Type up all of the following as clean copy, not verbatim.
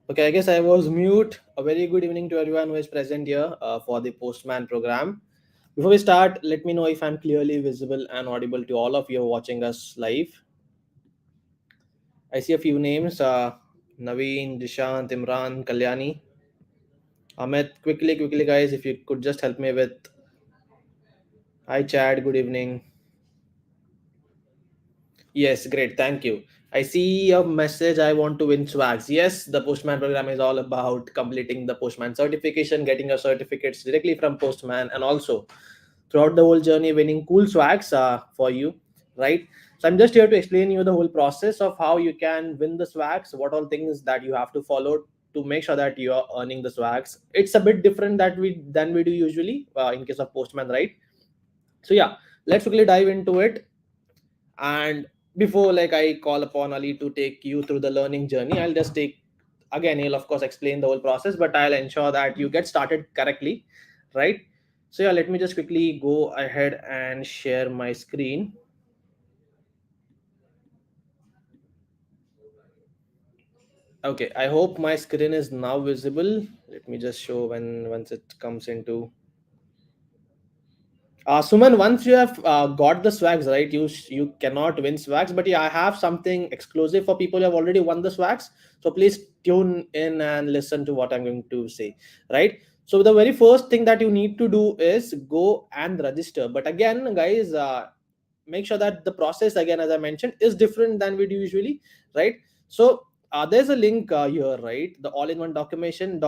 Okay, I guess I was mute. A very good evening to everyone who is present here for the Postman program. Before we start, let me know if I'm clearly visible and audible to all of you watching us live. I see a few names Naveen, Dishant, Imran, Kalyani, Ahmed. Quickly, guys, if you could just help me with hi, Chad. Good evening. Yes, great. Thank you. I see a message. I want to win swags. Yes, the Postman program is all about completing the Postman certification, getting your certificates directly from Postman, and also throughout the whole journey, winning cool swags for you, right? So I'm just here to explain you the whole process of how you can win the swags, what all things that you have to follow to make sure that you are earning the swags. It's a bit different that we do usually in case of Postman, right? So yeah, let's quickly dive into it. And before like I call upon Ali to take you through the learning journey, I'll just take again, he'll of course explain the whole process, but I'll ensure that you get started correctly, right? So yeah, let me just quickly go ahead and share my screen. Okay, I hope my screen is now visible. Let me just show when once it comes into Suman, once you have got the swags, right? You cannot win swags, but yeah, I have something exclusive for people who have already won the swags. So please tune in and listen to what I'm going to say, right? So the very first thing that you need to do is go and register. But again, guys, make sure that the process again, as I mentioned, is different than we do usually, right? So there's a link here, right? The all-in-one documentation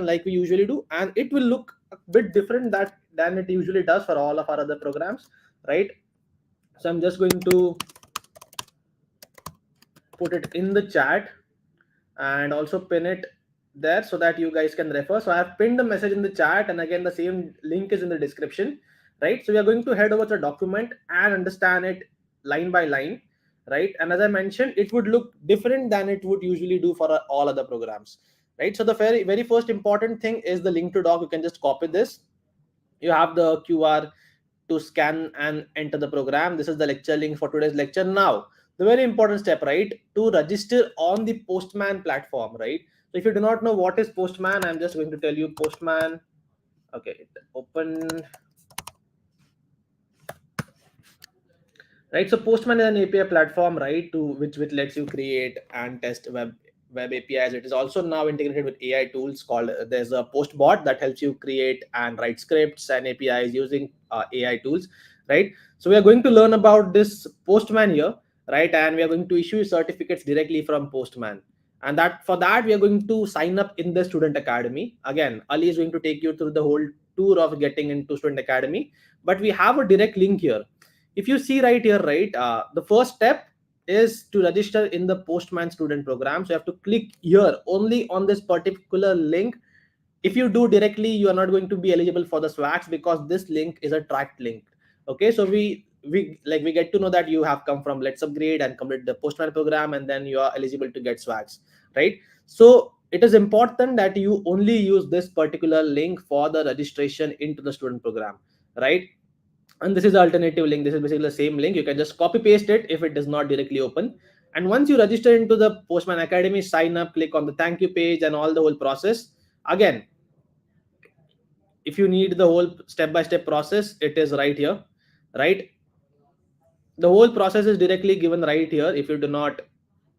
like we usually do, and it will look a bit different that than it usually does for all of our other programs, right? So I'm just going to put it in the chat and also pin it there so that you guys can refer. So I have pinned the message in the chat, and again the same link is in the description, right? So we are going to head over to the document and understand it line by line, right? And as I mentioned, it would look different than it would usually do for all other programs, right? So the very first important thing is the link to doc. You can just copy this. You have the QR to scan and enter the program. This is the lecture link for today's lecture. Now the very important step, right, to register on the Postman platform, right? So if you do not know what is Postman, I'm just going to tell you Postman. Okay, open, right? So Postman is an API platform, right, to which lets you create and test web APIs. It is also now integrated with AI tools called there's a postbot that helps you create and write scripts and APIs using AI tools, right? So we are going to learn about this Postman here, right? And we are going to issue certificates directly from Postman. And that for that we are going to sign up in the Student Academy. Again, Ali is going to take you through the whole tour of getting into Student Academy, but we have a direct link here. If you see right here, right, the first step is to register in the Postman student program. So you have to click here only on this particular link. If you do directly, you are not going to be eligible for the swags because this link is a tracked link. Okay, so we get to know that you have come from Let's Upgrade and complete the Postman program, and then you are eligible to get swags, right? So it is important that you only use this particular link for the registration into the student program, right? And this is the alternative link. This is basically the same link. You can just copy paste it if it does not directly open. And once you register into the Postman Academy, sign up, click on the thank you page and all the whole process. Again, if you need the whole step by step process, it is right here, right? The whole process is directly given right here. If you do not,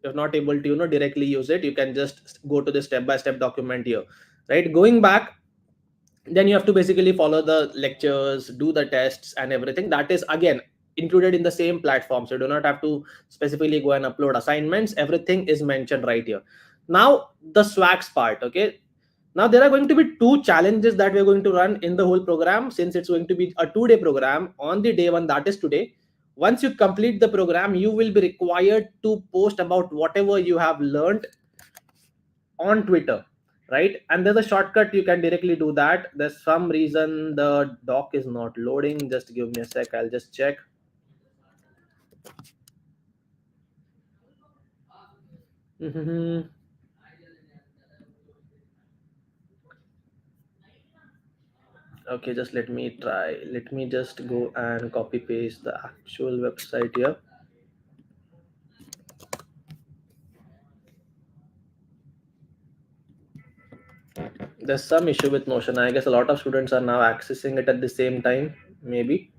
if not able to directly use it, you can just go to the step by step document here, right? Going back, then you have to basically follow the lectures, do the tests and everything. That is again included in the same platform, so you do not have to specifically go and upload assignments. Everything is mentioned right here. Now the swags part. Okay, now there are going to be two challenges that we're going to run in the whole program, since it's going to be a 2-day program. On the day one, that is today, once you complete the program, you will be required to post about whatever you have learned on Twitter, right? And there's a shortcut, you can directly do that. There's some reason the doc is not loading. Just give me a sec, I'll just check. Okay, just let me try. Let me just go and copy paste the actual website here. There's some issue with Notion. I guess a lot of students are now accessing it at the same time. Maybe.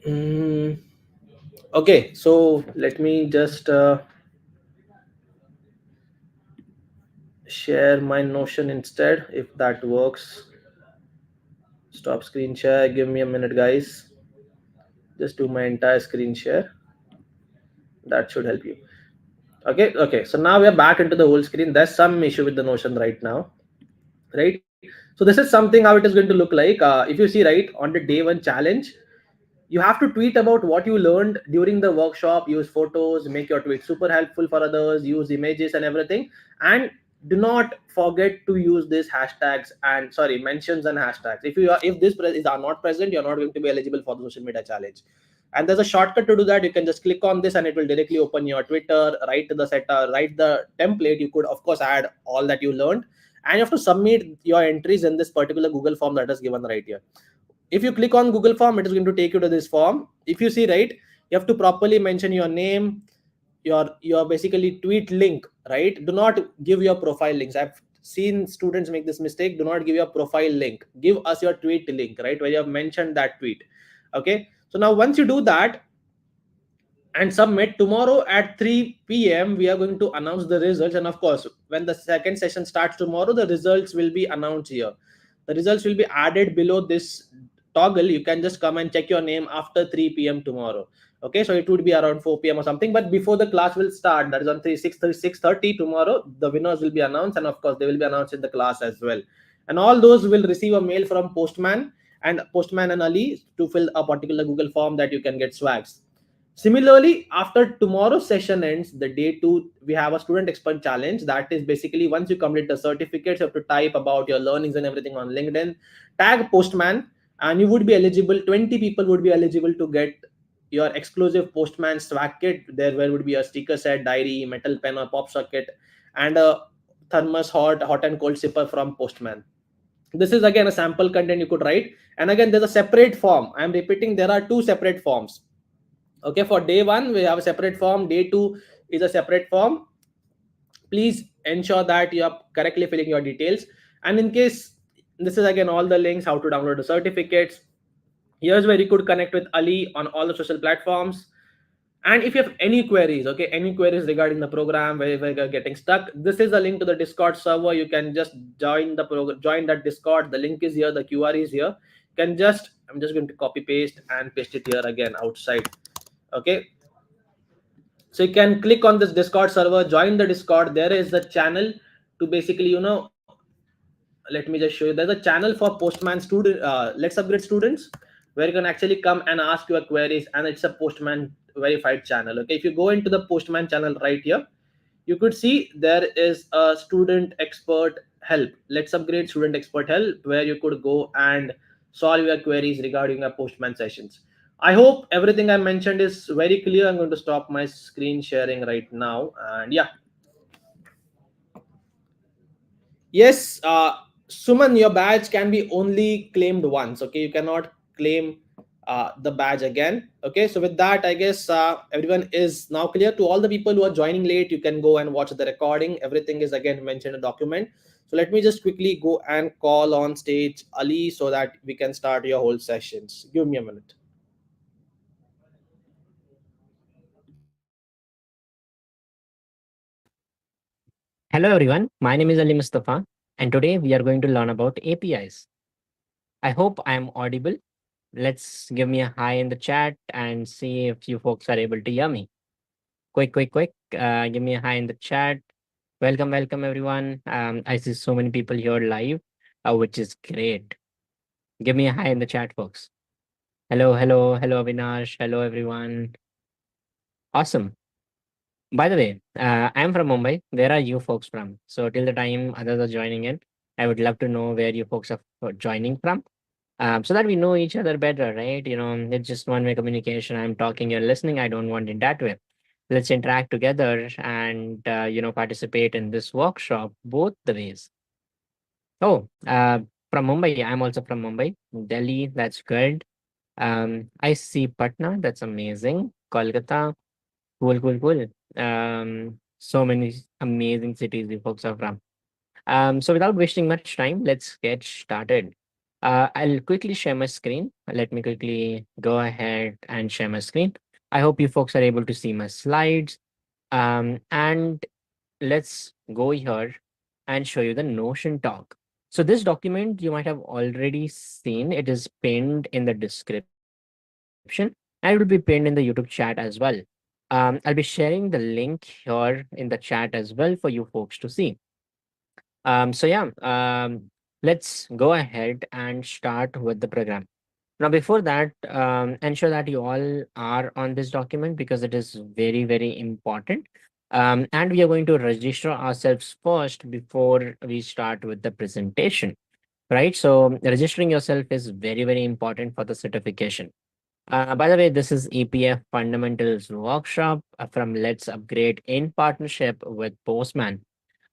Mm, okay, so let me just share my Notion instead, if that works. Stop screen share. Give me a minute, guys. Just do my entire screen share. That should help you. Okay. So now we are back into the whole screen. There's some issue with the Notion right now, right? So this is something how it is going to look like. If you see right on the day one challenge, you have to tweet about what you learned during the workshop, use photos, make your tweet super helpful for others, use images and everything. And do not forget to use these hashtags and sorry mentions and hashtags. If this is are not present, you're not going to be eligible for the social media challenge. And there's a shortcut to do that. You can just click on this and it will directly open your Twitter, write the setter, write the template. You could of course add all that you learned, and you have to submit your entries in this particular Google form that is given right here. If you click on Google form, it is going to take you to this form. If you see right, you have to properly mention your name, your basically tweet link, right? Do not give your profile links. I've seen students make this mistake. Do not give your profile link. Give us your tweet link, right, where you have mentioned that tweet. Okay, so now once you do that and submit, tomorrow at 3 p.m. we are going to announce the results. And of course, when the second session starts tomorrow, the results will be announced here. The results will be added below this toggle. You can just come and check your name after 3 p.m. tomorrow. Okay, so it would be around 4 p.m. or something, but before the class will start, that is on 6:30 tomorrow, the winners will be announced, and of course they will be announced in the class as well. And all those will receive a mail from Postman and Ali to fill a particular Google form that you can get swags. Similarly, after tomorrow's session ends, the day two, we have a student expert challenge. That is basically once you complete the certificates, you have to type about your learnings and everything on LinkedIn, tag Postman, and you would be eligible. 20 people would be eligible to get your exclusive Postman swag kit. There would be a sticker set, diary, metal pen or pop socket, and a thermos hot and cold sipper from Postman. This is again a sample content you could write. And again, there's a separate form. I'm repeating, there are two separate forms. Okay, for day one we have a separate form, day two is a separate form. Please ensure that you are correctly filling your details. And in case, this is again all the links how to download the certificates. Here's where you could connect with Ali on all the social platforms. And if you have any queries, okay, any queries regarding the program where you're getting stuck, this is a link to the Discord server. You can just join the program, join that Discord. The link is here, the QR is here. You can just, I'm just going to copy paste and paste it here again outside. Okay, so you can click on this Discord server, join the Discord. There is the channel to basically, let me just show you. There's a channel for Postman student, Let's Upgrade students, where you can actually come and ask your queries, and it's a Postman verified channel. Okay, if you go into the Postman channel right here, you could see there is a student expert help. Let's Upgrade student expert help, where you could go and solve your queries regarding your Postman sessions. I hope everything I mentioned is very clear. I'm going to stop my screen sharing right now. And yeah, yes, Suman, your badge can be only claimed once. Okay, you cannot claim the badge again. Okay, so with that, I guess everyone is now clear. To all the people who are joining late, you can go and watch the recording. Everything is again mentioned in the document. So let me just quickly go and call on stage Ali so that we can start your whole sessions. Give me a minute. Hello everyone, my name is Ali Mustafa, and today we are going to learn about APIs. I hope I am audible. Let's give me a hi in the chat and see if you folks are able to hear me. Quick, give me a hi in the chat. Welcome everyone. I see so many people here live, which is great. Give me a hi in the chat, folks. Hello, Avinash. Hello, everyone. Awesome. By the way, I'm from Mumbai. Where are you folks from? So till the time others are joining in, I would love to know where you folks are joining from, so that we know each other better, right? It's just one-way communication. I'm talking, you're listening. I don't want it that way. Let's interact together and participate in this workshop both the ways. Oh, from Mumbai. I'm also from Mumbai, Delhi. That's good. I see Patna. That's amazing. Kolkata. Cool. So many amazing cities you folks are from. So without wasting much time, let's get started. I'll quickly share my screen. Let me quickly go ahead and share my screen. I hope you folks are able to see my slides. And let's go here and show you the Notion talk. So this document you might have already seen. It is pinned in the description and it will be pinned in the YouTube chat as well. I'll be sharing the link here in the chat as well for you folks to see. Let's go ahead and start with the program. Now, before that, ensure that you all are on this document because it is very, very important. And we are going to register ourselves first before we start with the presentation, right? So, registering yourself is very, very important for the certification. By the way, this is EPF Fundamentals Workshop from Let's Upgrade in partnership with Postman.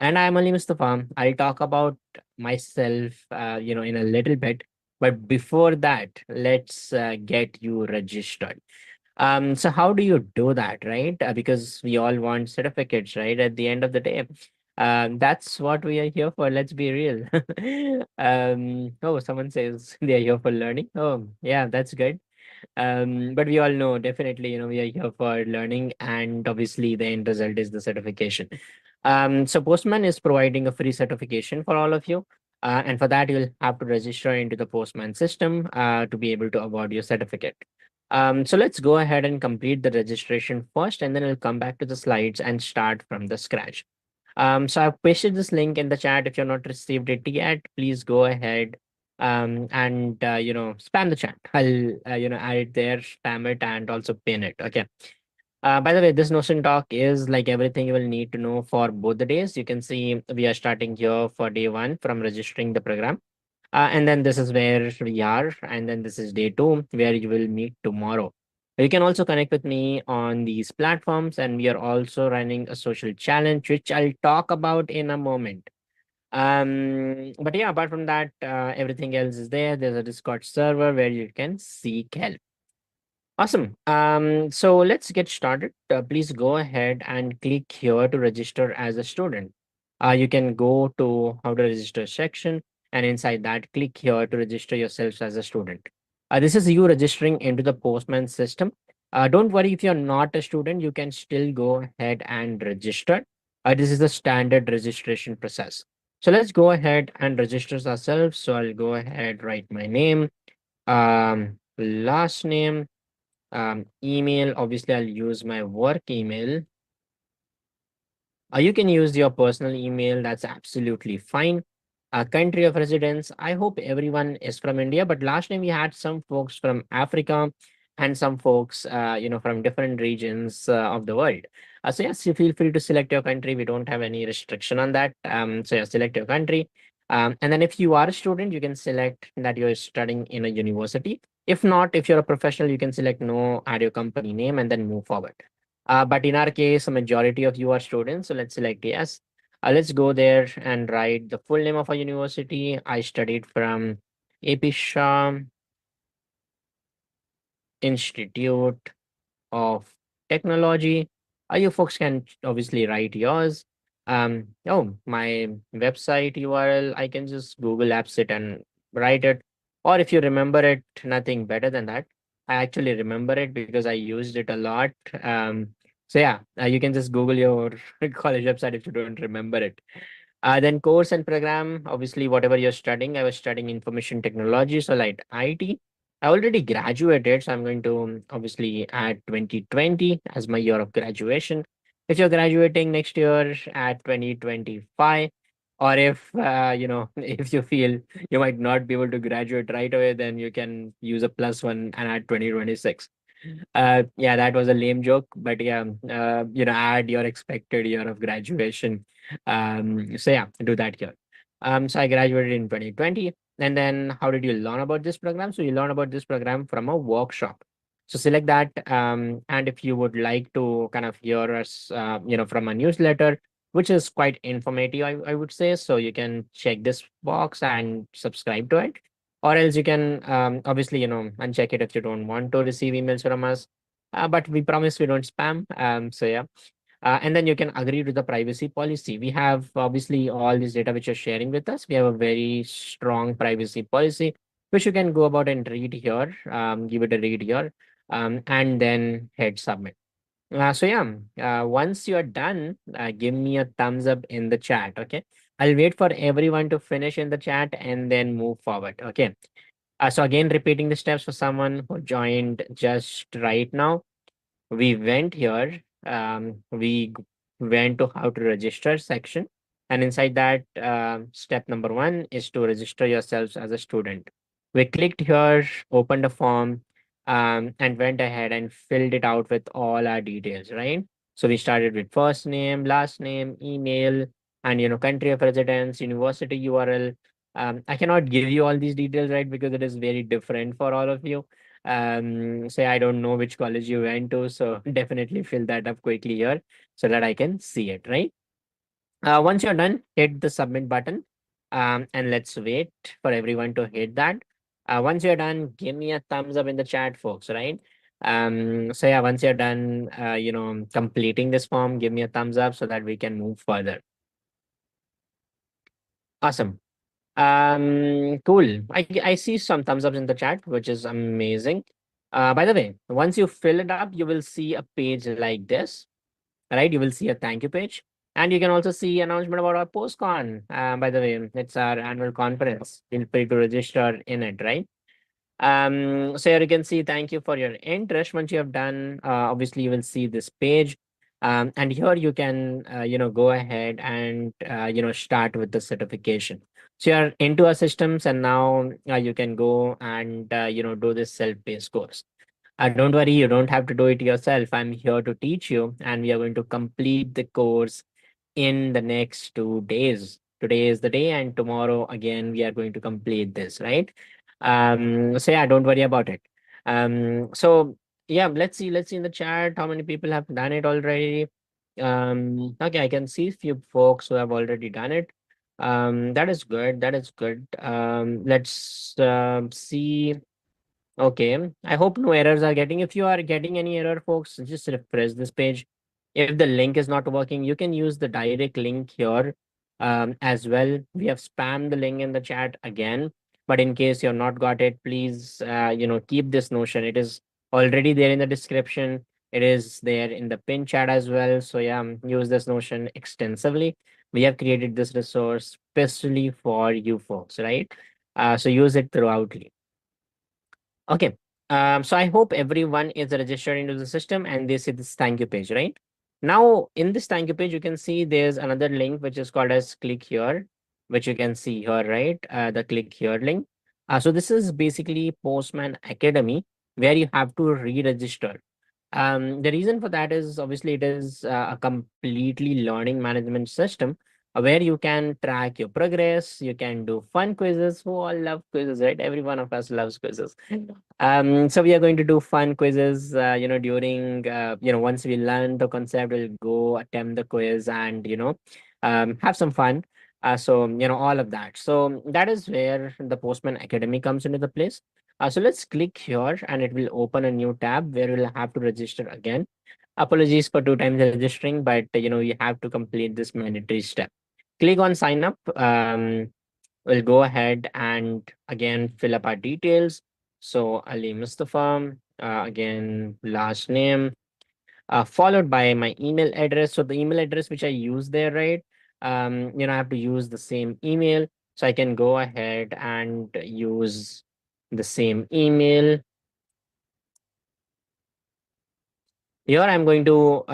And I'm Ali Mustafa. I'll talk about myself, in a little bit. But before that, let's get you registered. So how do you do that, right? Because we all want certificates, right? At the end of the day, that's what we are here for. Let's be real. Oh, someone says they are here for learning. Oh, yeah, that's good. But we all know definitely, we are here for learning, and obviously the end result is the certification. So Postman is providing a free certification for all of you. And for that, you'll have to register into the Postman system to be able to award your certificate. So let's go ahead and complete the registration first, and then I'll come back to the slides and start from the scratch. So I've pasted this link in the chat. If you're not received it yet, please go ahead and spam the chat. I'll add it there, spam it, and also pin it. Okay. By the way, this Notion talk is like everything you will need to know for both the days. You can see we are starting here for day one from registering the program. And then this is where we are. And then this is day two, where you will meet tomorrow. You can also connect with me on these platforms. And we are also running a social challenge, which I'll talk about in a moment. But yeah, apart from that, everything else is there. There's a Discord server where you can seek help. Awesome. So let's get started. Please go ahead and click here to register as a student. You can go to how to register section, and inside that, click here to register yourselves as a student. This is you registering into the Postman system. Don't worry if you're not a student, you can still go ahead and register. This is the standard registration process. So let's go ahead and register ourselves. So I'll go ahead, write my name, last name, email. Obviously, I'll use my work email. You can use your personal email. That's absolutely fine. Country of residence. I hope everyone is from India, but last time we had some folks from Africa and some folks, from different regions of the world. So yes, you feel free to select your country. We don't have any restriction on that. So yeah, select your country. And then if you are a student, you can select that you're studying in a university. If not, if you're a professional, you can select no, add your company name, and then move forward. But in our case, a majority of you are students, so let's select yes. Let's go there and write the full name of our university. I studied from AP Shah Institute of Technology. You folks can obviously write yours. Oh, my website URL, I can just Google Apps it and write it. Or if you remember it, nothing better than that. I actually remember it because I used it a lot. So yeah, you can just Google your college website if you don't remember it. Then course and program, obviously whatever you're studying. I was studying information technology, so like IT. I already graduated, so I'm going to obviously add 2020 as my year of graduation. If you're graduating next year at 2025, or if if you feel you might not be able to graduate right away, then you can use a plus one and add 2026. Yeah, that was a lame joke, but yeah, add your expected year of graduation. So yeah, do that here. So I graduated in 2020. And then how did you learn about this program? So you learn about this program from a workshop. So select that. And if you would like to kind of hear us, from a newsletter, which is quite informative, I would say. So you can check this box and subscribe to it. Or else you can obviously, uncheck it if you don't want to receive emails from us. But we promise we don't spam. So yeah. And then you can agree to the privacy policy. We have obviously all this data which you're sharing with us. We have a very strong privacy policy, which you can go about and read here, give it a read here, and then hit submit. So yeah, once you're done, give me a thumbs up in the chat. Okay, I'll wait for everyone to finish in the chat and then move forward. Okay. So again, repeating the steps for someone who joined just right now. We went here. Went to how to register section, and inside that, step number one is to register yourselves as a student. We clicked here, opened a form, and went ahead and filled it out with all our details. Right. So we started with first name, last name, email, and country of residence, university URL. I cannot give you all these details, right, because it is very different for all of you. Say I don't know which college you went to, so definitely fill that up quickly here so that I can see it, right? Once you're done, hit the submit button, and let's wait for everyone to hit that. Once you're done, give me a thumbs up in the chat, folks, right? So yeah, once you're done completing this form, give me a thumbs up so that we can move further. Awesome. Cool. I see some thumbs ups in the chat, which is amazing. By the way, once you fill it up, you will see a page like this, right? You will see a thank you page, and you can also see announcement about our postcon. By the way, it's our annual conference. Feel free to register in it, right? So here you can see thank you for your interest. Once you have done, obviously you will see this page. And here you can go ahead and start with the certification. So you're into our systems, and now you can go and do this self-paced course. Don't worry, you don't have to do it yourself. I'm here to teach you, and we are going to complete the course in the next 2 days. Today is the day, and tomorrow again we are going to complete this, right? So yeah, don't worry about it. So yeah, let's see in the chat how many people have done it already. Okay, I can see few folks who have already done it. That is good. That is good. Let's see. Okay. I hope no errors are getting. If you are getting any error, folks, just refresh this page. If the link is not working, you can use the direct link here as well. We have spammed the link in the chat again. But in case you're not got it, please keep this notion. It is already there in the description. It is there in the pin chat as well. So yeah, use this notion extensively. We have created this resource specially for you folks, right? So use it throughout. Okay. So I hope everyone is registered into the system and they see this thank you page, right? Now, in this thank you page, you can see there's another link which is called as click here, which you can see here, right? The click here link. So this is basically Postman Academy where you have to re-register. The reason for that is obviously it is a completely learning management system where you can track your progress. You can do fun quizzes. Who all love quizzes, right? Every one of us loves quizzes. So we are going to do fun quizzes. During once we learn the concept, we'll go attempt the quiz and have some fun. So all of that. So that is where the Postman Academy comes into the place. So let's click here and it will open a new tab where we'll have to register again. Apologies for 2 times registering, but you have to complete this mandatory step. Click on sign up. We'll go ahead and again fill up our details. So Ali Mustafa, again last name, followed by my email address. So the email address which I use there, right? I have to use the same email. So I can go ahead and use the same email. Here I'm going to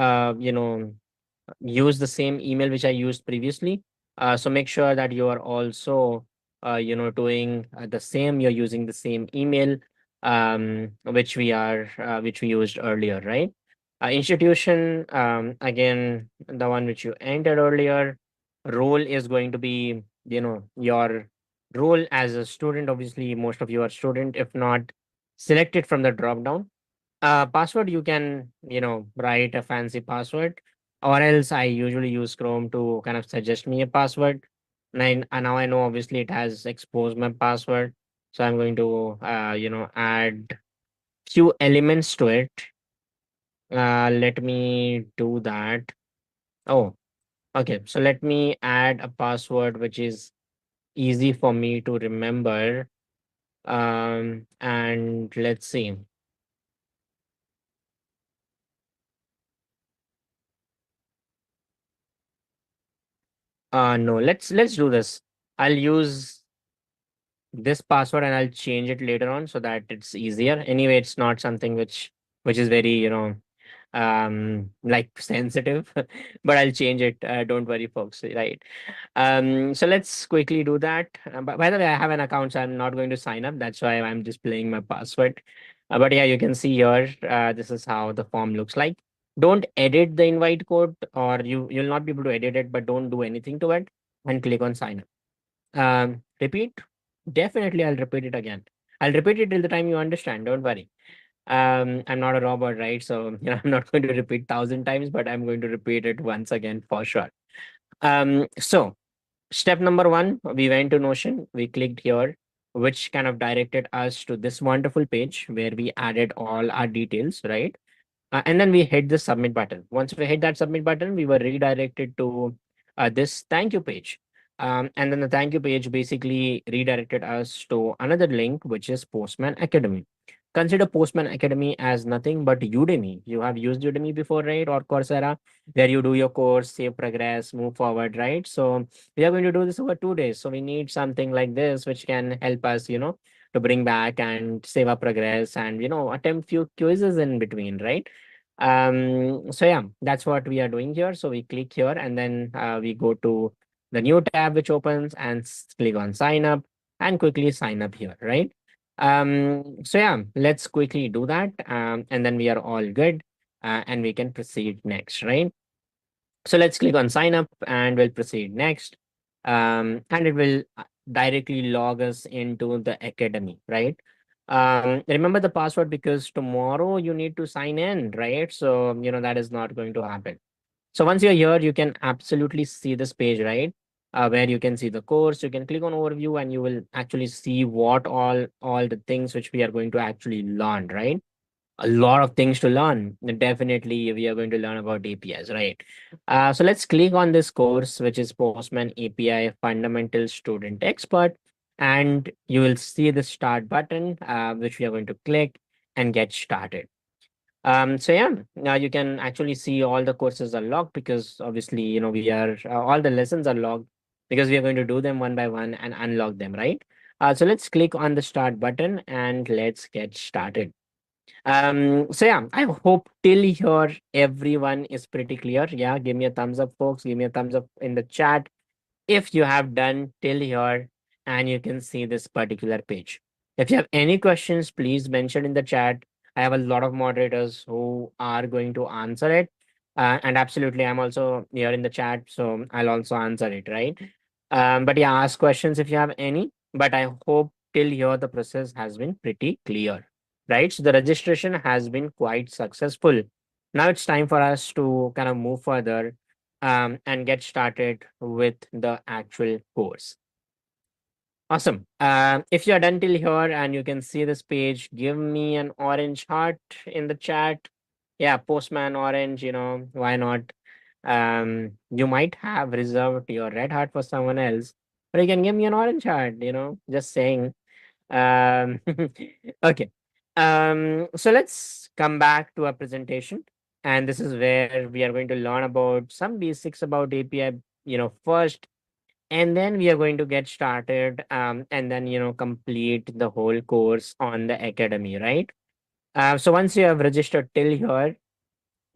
use the same email which I used previously. So make sure that you are also doing the same. You're using the same email which we used earlier, right? Institution, again, the one which you entered earlier. Role is going to be your role as a student. Obviously, most of you are student. If not, select it from the drop down. Password, you can write a fancy password, or else I usually use Chrome to kind of suggest me a password. And now I know obviously it has exposed my password, so I'm going to add few elements to it. Let me do that. Oh, okay. So let me add a password which is easy for me to remember. And let's see. No, let's do this. I'll use this password and I'll change it later on so that it's easier. Anyway, it's not something which is very, like sensitive, but I'll change it. Don't worry, folks. Right. So let's quickly do that. By the way, I have an account, so I'm not going to sign up. That's why I'm displaying my password. But yeah, you can see here. This is how the form looks like. Don't edit the invite code, or you'll not be able to edit it. But don't do anything to it, and click on sign up. Repeat. Definitely, I'll repeat it again. I'll repeat it till the time you understand. Don't worry. I'm not a robot, right? So I'm not going to repeat 1,000 times, but I'm going to repeat it once again for sure. So step number one, we went to Notion, we clicked here, which kind of directed us to this wonderful page where we added all our details, right? And then we hit the submit button. Once we hit that submit button, we were redirected to this thank you page. And then the thank you page basically redirected us to another link, which is Postman Academy. Consider Postman Academy as nothing but Udemy. You have used Udemy before, right? Or Coursera, where you do your course, save progress, move forward, right? So we are going to do this over 2 days. So we need something like this, which can help us, to bring back and save our progress and, attempt few quizzes in between, right? So yeah, that's what we are doing here. So we click here and then we go to the new tab which opens and click on sign up and quickly sign up here, right? So yeah, let's quickly do that. And then we are all good and we can proceed next, right? So let's click on sign up and we'll proceed next. And it will directly log us into the academy, right? Remember the password because tomorrow you need to sign in, right? So, that is not going to happen. So once you're here, you can absolutely see this page, right? Where you can see the course, you can click on overview and you will actually see what all the things which we are going to actually learn, right? A lot of things to learn. Definitely, we are going to learn about APIs, right? So let's click on this course, which is Postman API Fundamental Student Expert. And you will see the start button, which we are going to click and get started. So yeah, now you can actually see all the courses are logged because obviously, we are all the lessons are logged because we are going to do them one by one and unlock them, right? So let's click on the start button and let's get started. So yeah, I hope till here everyone is pretty clear. Yeah, give me a thumbs up, folks. Give me a thumbs up in the chat if you have done till here and you can see this particular page. If you have any questions, please mention in the chat. I have a lot of moderators who are going to answer it. And absolutely, I'm also here in the chat, so I'll also answer it, right? But yeah, ask questions if you have any. But I hope till here the process has been pretty clear, right? So the registration has been quite successful. Now it's time for us to kind of move further and get started with the actual course. Awesome. If you're done till here and you can see this page, give me an orange heart in the chat. Yeah, Postman orange, why not? You might have reserved your red heart for someone else, but you can give me an orange heart, just saying. Um, okay. So let's come back to our presentation. And this is where we are going to learn about some basics about API, first, and then we are going to get started and then, complete the whole course on the academy, right? So once you have registered till here,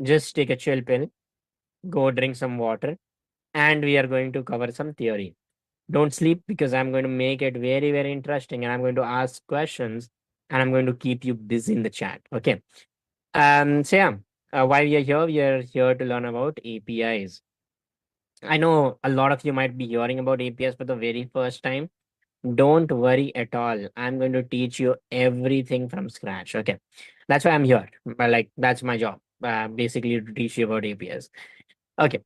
just take a chill pill, go drink some water, and we are going to cover some theory. Don't sleep because I'm going to make it very, very interesting and I'm going to ask questions and I'm going to keep you busy in the chat. Okay. So yeah, why we are here to learn about APIs. I know a lot of you might be hearing about APIs for the very first time. Don't worry at all. I'm going to teach you everything from scratch. Okay. That's why I'm here. But like that's my job. Basically to teach you about APIs. Okay.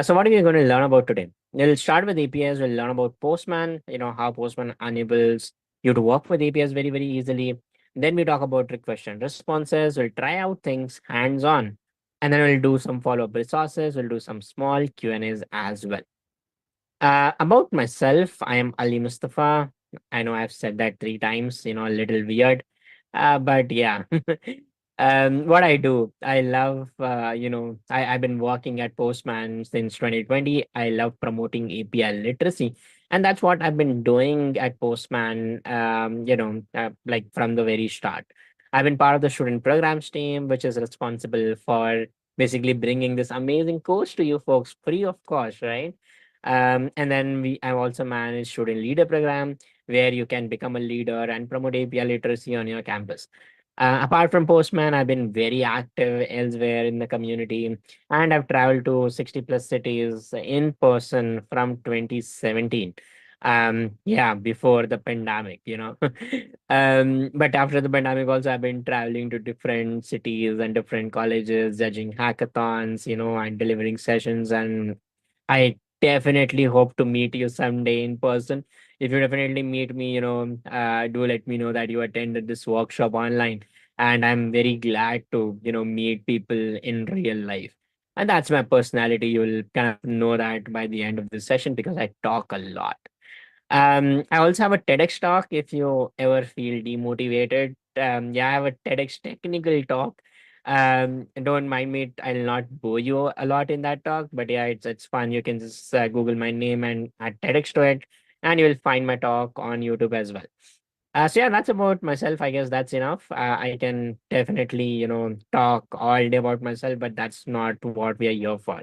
So what are we going to learn about today? We'll start with APIs. We'll learn about Postman, how Postman enables you to work with APIs very, very easily. Then we talk about request and responses. We'll try out things hands on. And then we'll do some follow-up resources. We'll do some small Q&As as well. About myself, I am Ali Mustafa. I know I've said that 3 times, a little weird. But yeah, what I do, I love, I've been working at Postman since 2020. I love promoting API literacy. And that's what I've been doing at Postman, like from the very start. I've been part of the student programs team, which is responsible for basically bringing this amazing course to you folks free of cost, right? And then I also manage student leader program where you can become a leader and promote API literacy on your campus. Apart from Postman, I've been very active elsewhere in the community, and I've traveled to 60 plus cities in person from 2017. Yeah, before the pandemic. But after the pandemic, also I've been traveling to different cities and different colleges, judging hackathons, and delivering sessions. And I definitely hope to meet you someday in person. If you definitely meet me, do let me know that you attended this workshop online. And I'm very glad to, meet people in real life. And that's my personality. You'll kind of know that by the end of this session because I talk a lot. I also have a TEDx talk if you ever feel demotivated. Yeah, I have a TEDx technical talk. Don't mind me, I'll not bore you a lot in that talk, but yeah, it's fun. You can just Google my name and add TEDx to it, and you'll find my talk on YouTube as well. So yeah, that's about myself. I guess that's enough. I can definitely, talk all day about myself, but that's not what we are here for.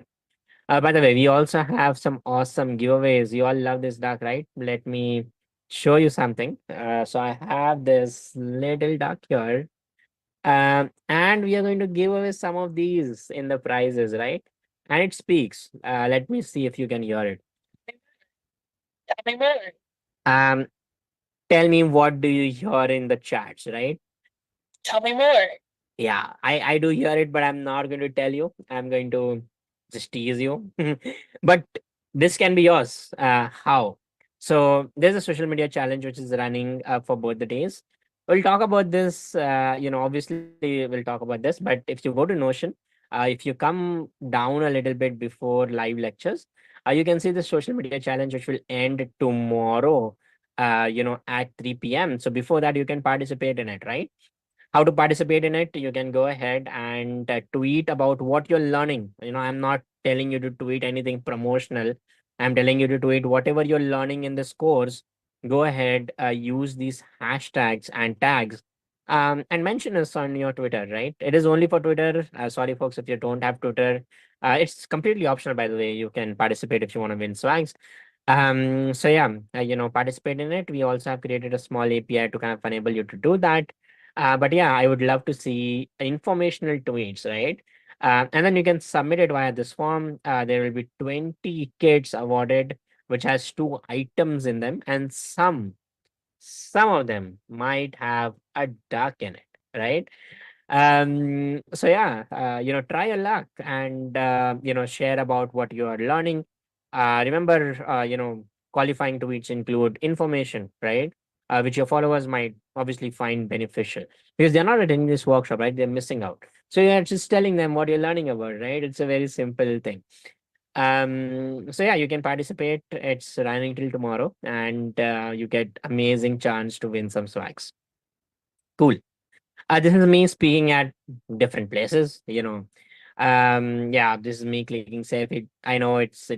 By the way, we also have some awesome giveaways. You all love this duck, right? Let me show you something. So I have this little duck here, and we are going to give away some of these in the prizes, right? And it speaks. Let me see if you can hear it. Um, Tell me what do you hear in the chats, right? Tell me more. Yeah, I do hear it, but I'm not going to tell you. I'm going to just tease you. But this can be yours. How? So there's a social media challenge which is running for both the days. We'll talk about this. Obviously we'll talk about this. But if you go to Notion, if you come down a little bit before live lectures, you can see the social media challenge which will end tomorrow. At 3 p.m. So before that, you can participate in it, right? How to participate in it? You can go ahead and tweet about what you're learning. I'm not telling you to tweet anything promotional. I'm telling you to tweet whatever you're learning in this course. Go ahead, use these hashtags and tags, and mention us on your Twitter, right? It is only for Twitter. Sorry folks if you don't have Twitter. It's completely optional, by the way. You can participate if you want to win swags. So yeah, participate in it. We also have created a small API to kind of enable you to do that. But yeah, I would love to see informational tweets, right? And then you can submit it via this form. There will be 20 kits awarded, which has 2 items in them, and some of them might have a duck in it, right? So yeah, try your luck and share about what you are learning. Remember, qualifying tweets include information, right? Which your followers might obviously find beneficial because they're not attending this workshop, right? They're missing out. So you're just telling them what you're learning about, right? It's a very simple thing. So yeah, you can participate. It's running till tomorrow, and you get amazing chance to win some swags. Cool. This is me speaking at different places. Yeah, this is me clicking save. I know it's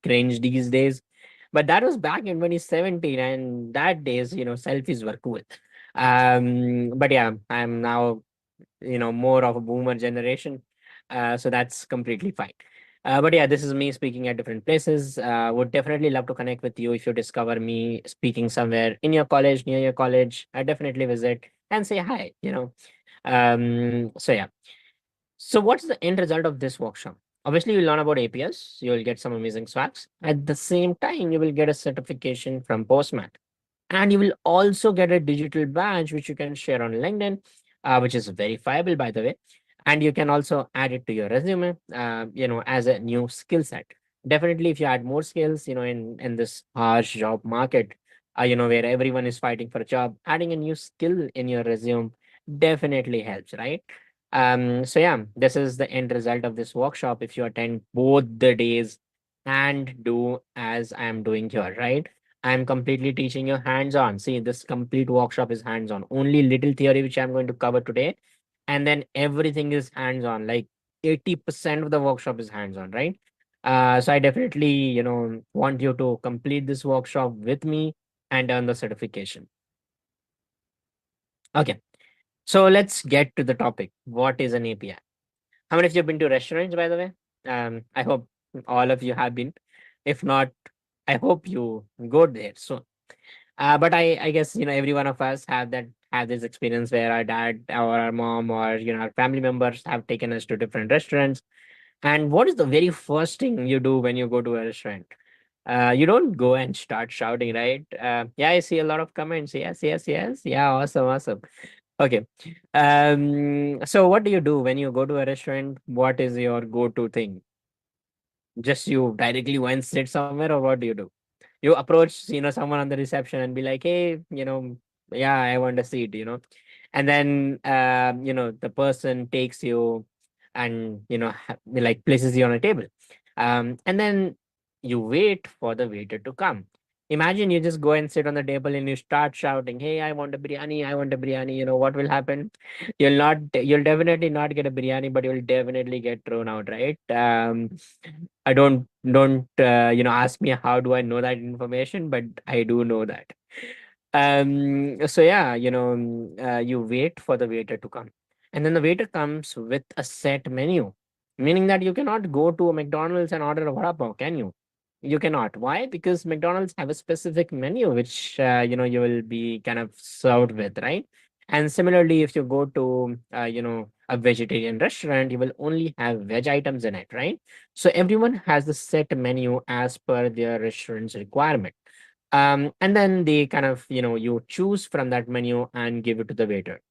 cringe these days, but that was back in 2017, and that days, selfies were cool. But yeah, I'm now, more of a boomer generation, so that's completely fine. But yeah, this is me speaking at different places. Would definitely love to connect with you if you discover me speaking somewhere in your college, near your college. I definitely visit and say hi. So yeah. So what's the end result of this workshop? Obviously, you'll learn about APIs, you'll get some amazing swags. At the same time, you will get a certification from Postman. And you will also get a digital badge, which you can share on LinkedIn, which is verifiable, by the way. And you can also add it to your resume, as a new skill set. Definitely, if you add more skills, in this harsh job market, where everyone is fighting for a job, adding a new skill in your resume definitely helps, right? So yeah, this is the end result of this workshop. If you attend both the days and do as I am doing here, right? I'm completely teaching you hands-on. See, this complete workshop is hands-on. Only little theory which I'm going to cover today, and then everything is hands-on. Like 80% of the workshop is hands-on, right? So I definitely, want you to complete this workshop with me and earn the certification. Okay, so let's get to the topic. What is an API? How many of you have been to restaurants, by the way? I hope all of you have been. If not, I hope you go there. So, but I guess every one of us have this experience where our dad or our mom or our family members have taken us to different restaurants. And what is the very first thing you do when you go to a restaurant? You don't go and start shouting, right? Yeah, I see a lot of comments. Yes, yes, yes. Yeah, awesome, awesome. Okay. So what do you do when you go to a restaurant? What is your go-to thing? Just you directly go and sit somewhere, or what do you do? You approach, someone on the reception and be like, hey, yeah, I want a seat, and then, the person takes you and, like places you on a table. And then you wait for the waiter to come. Imagine you just go and sit on the table and you start shouting, hey, I want a biryani, I want a biryani. What will happen? You'll definitely not get a biryani, but you'll definitely get thrown out, right? I don't ask me how do I know that information, but I do know that. So yeah, you wait for the waiter to come, and then the waiter comes with a set menu, meaning that you cannot go to a McDonald's and order a vada pav, can you? You cannot. Why? Because McDonald's have a specific menu which you will be kind of served with, right? And similarly, if you go to a vegetarian restaurant, you will only have veg items in it, right? So everyone has the set menu as per their restaurant's requirement. And then they kind of, you choose from that menu and give it to the waiter.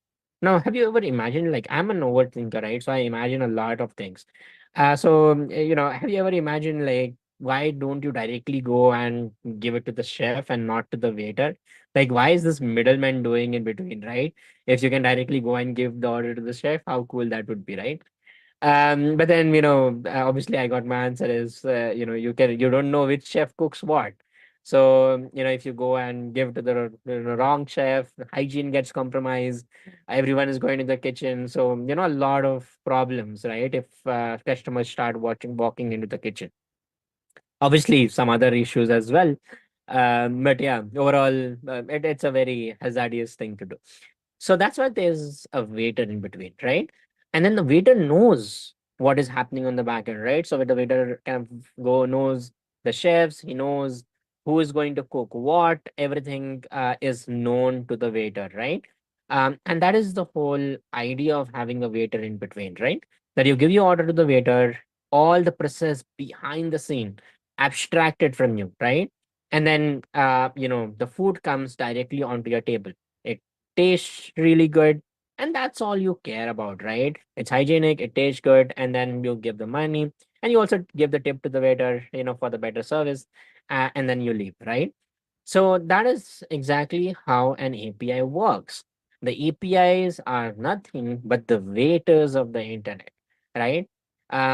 Now, have you ever imagined, like, I'm an overthinker, right? So I imagine a lot of things. Have you ever imagined, like, why don't you directly go and give it to the chef and not to the waiter? Like, why is this middleman doing in between, right? If you can directly go and give the order to the chef, how cool that would be, right? But then, obviously I got my answer is, you don't know which chef cooks what. So, if you go and give to the wrong chef, hygiene gets compromised, everyone is going to the kitchen. So, a lot of problems, right? If customers start walking into the kitchen. Obviously, some other issues as well. But yeah, overall, it's a very hazardous thing to do. So that's why there's a waiter in between, right? And then the waiter knows what is happening on the back end, right? So the waiter kind of knows the chefs, he knows who is going to cook what, everything is known to the waiter, right? And that is the whole idea of having a waiter in between, right? That you give your order to the waiter, all the process behind the scene abstracted from you, right? And then, the food comes directly onto your table. It tastes really good, and that's all you care about, right? It's hygienic, it tastes good, and then you give the money, and you also give the tip to the waiter, for the better service, and then you leave, right? So that is exactly how an API works. The APIs are nothing but the waiters of the internet, right?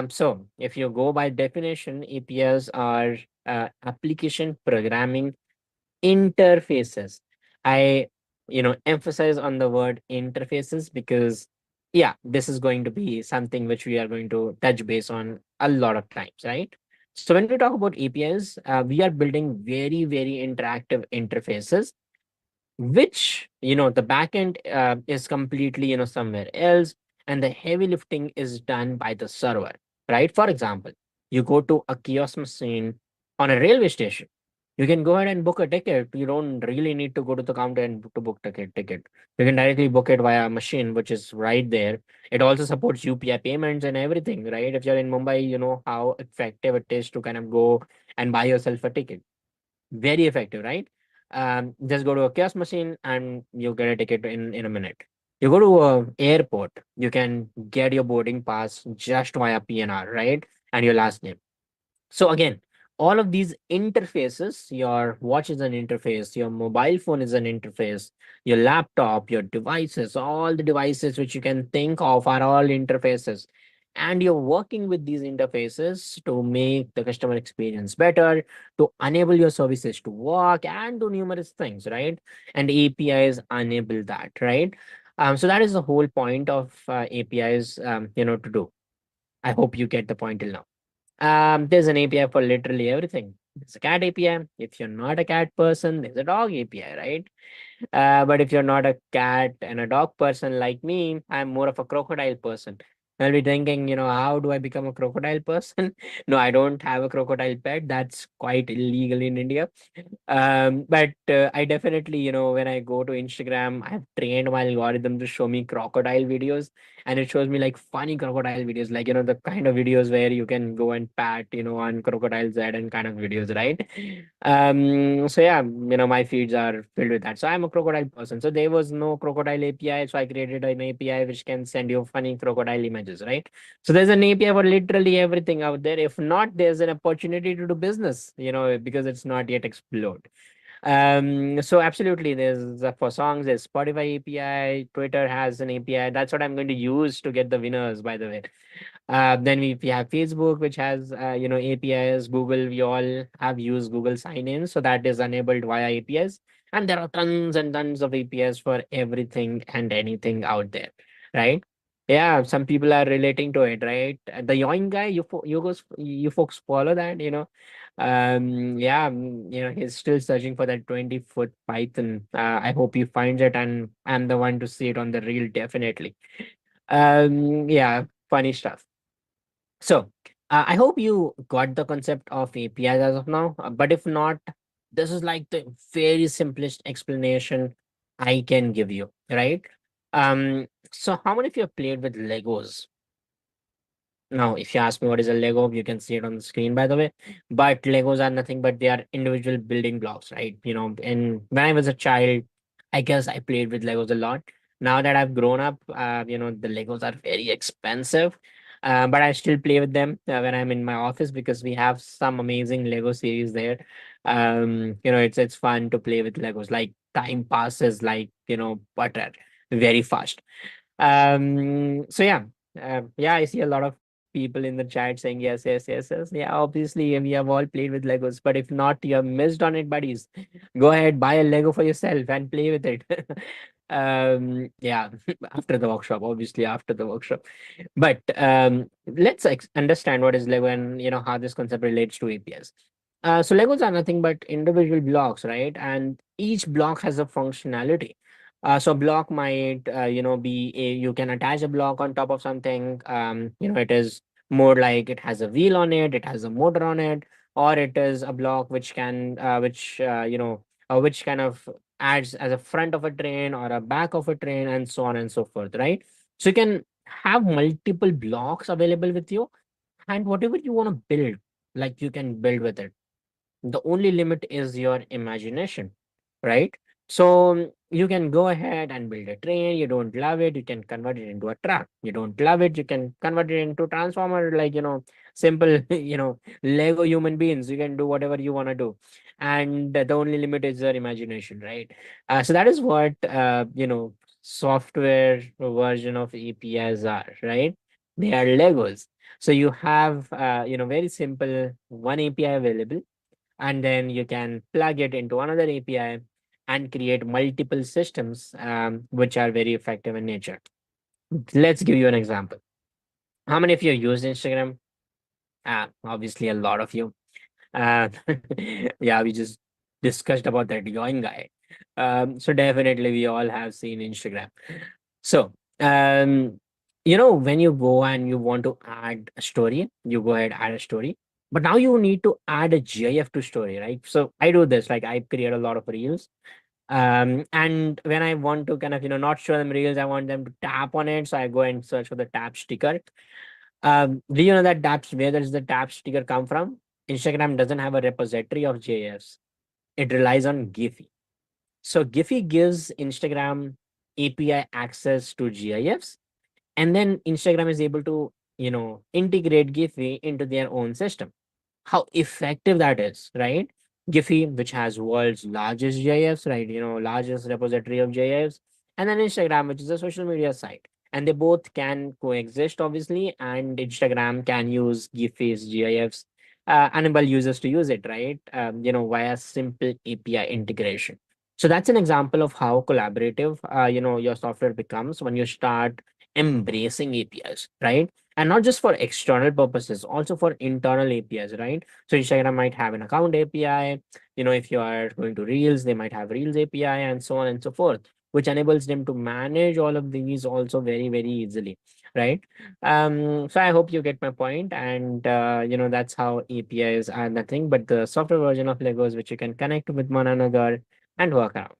So if you go by definition, APIs are application programming interfaces. I emphasize on the word interfaces because yeah, this is going to be something which we are going to touch base on a lot of times, right? So when we talk about APIs, we are building very interactive interfaces, which the backend is completely somewhere else, and the heavy lifting is done by the server, right? For example, you go to a kiosk machine on a railway station, you can go ahead and book a ticket. You don't really need to go to the counter and to book ticket. You can directly book it via a machine which is right there. It also supports UPI payments and everything, right? If you're in Mumbai, you know how effective it is to kind of go and buy yourself a ticket. Very effective, right? Just go to a kiosk machine and you get a ticket in a minute. You go to a airport, you can get your boarding pass just via PNR, right? And your last name. So again, All of these interfaces, your watch is an interface, your mobile phone is an interface, your laptop, your devices, all the devices which you can think of are all interfaces. And you're working with these interfaces to make the customer experience better, to enable your services to work, and do numerous things, right? And APIs enable that, right? So that is the whole point of APIs, to do. I hope you get the point till now. There's an API for literally everything. There's a cat API. If you're not a cat person, there's a dog API, right? But if you're not a cat and a dog person like me, I'm more of a crocodile person. I'll be thinking, how do I become a crocodile person? No, I don't have a crocodile pet. That's quite illegal in India. But I definitely, when I go to Instagram, I've trained my algorithm to show me crocodile videos, and it shows me like funny crocodile videos, like the kind of videos where you can go and pat, on crocodile's head and kind of videos, right? So yeah, my feeds are filled with that. So I'm a crocodile person. So there was no crocodile API, so I created an API which can send you funny crocodile images, right? So there's an API for literally everything out there. If not, there's an opportunity to do business, because it's not yet explored. So absolutely, there's for songs, there's Spotify API, Twitter has an API. That's what I'm going to use to get the winners, by the way. Then we have Facebook, which has APIs. Google, we all have used Google sign-in, so that is enabled via APIs. And there are tons and tons of APIs for everything and anything out there, right? Yeah, some people are relating to it, right? The Yoing guy, you folks follow that, yeah, he's still searching for that 20-foot python. I hope he finds it, and I'm the one to see it on the reel, definitely. Yeah, funny stuff. So, I hope you got the concept of APIs as of now. But if not, this is like the very simplest explanation I can give you, right? So how many of you have played with Legos? Now, if you ask me what is a Lego, you can see it on the screen, by the way. But Legos are nothing but they are individual building blocks, right? And when I was a child, I guess I played with Legos a lot. Now that I've grown up, the Legos are very expensive. But I still play with them when I'm in my office because we have some amazing Lego series there. It's fun to play with Legos. Like time passes like butter, very fast. So yeah, yeah, I see a lot of people in the chat saying yes, yes, yes, yes. Yeah, obviously we have all played with Legos, but if not, you have missed on it, buddies. Go ahead, buy a Lego for yourself and play with it. Yeah, after the workshop, obviously after the workshop. But let's understand what is Lego and how this concept relates to APIs. So Legos are nothing but individual blocks, right? And each block has a functionality. So block might, be you can attach a block on top of something. It is more like it has a wheel on it, it has a motor on it, or it is a block which can, which kind of adds as a front of a train or a back of a train, and so on and so forth, right? So you can have multiple blocks available with you, and whatever you want to build, like you can build with it. The only limit is your imagination, right? So you can go ahead and build a train. You don't love it, you can convert it into a truck. You don't love it, you can convert it into transformer, like simple Lego human beings. You can do whatever you want to do, and the only limit is your imagination, right? So that is what software version of APIs are, right? They are Legos. So you have very simple one API available, and then you can plug it into another API and create multiple systems, which are very effective in nature. Let's give you an example. How many of you use Instagram? Obviously, a lot of you. Uh, yeah, we just discussed about that young guy. So definitely, we all have seen Instagram. So, when you go and you want to add a story, you go ahead, add a story. But now you need to add a GIF to story, right? So I do this, like I create a lot of reels. And when I want to kind of, not show them reels, I want them to tap on it. So I go and search for the tap sticker. Do you know that where does the tap sticker come from? Instagram doesn't have a repository of GIFs. It relies on Giphy. So Giphy gives Instagram API access to GIFs, and then Instagram is able to integrate Giphy into their own system. how effective that is, right? Giphy, which has world's largest GIFs, right? Largest repository of GIFs, and then Instagram, which is a social media site. And they both can coexist, obviously, and Instagram can use Giphy's GIFs, enable users to use it, right? Via simple API integration. So that's an example of how collaborative, your software becomes when you start embracing APIs, right? And not just for external purposes, also for internal APIs, right? So Instagram might have an account API. If you are going to Reels, they might have Reels API, and so on and so forth, which enables them to manage all of these also very, very easily, right? So I hope you get my point, and that's how APIs are nothing but the software version of Legos, which you can connect with one another and work around.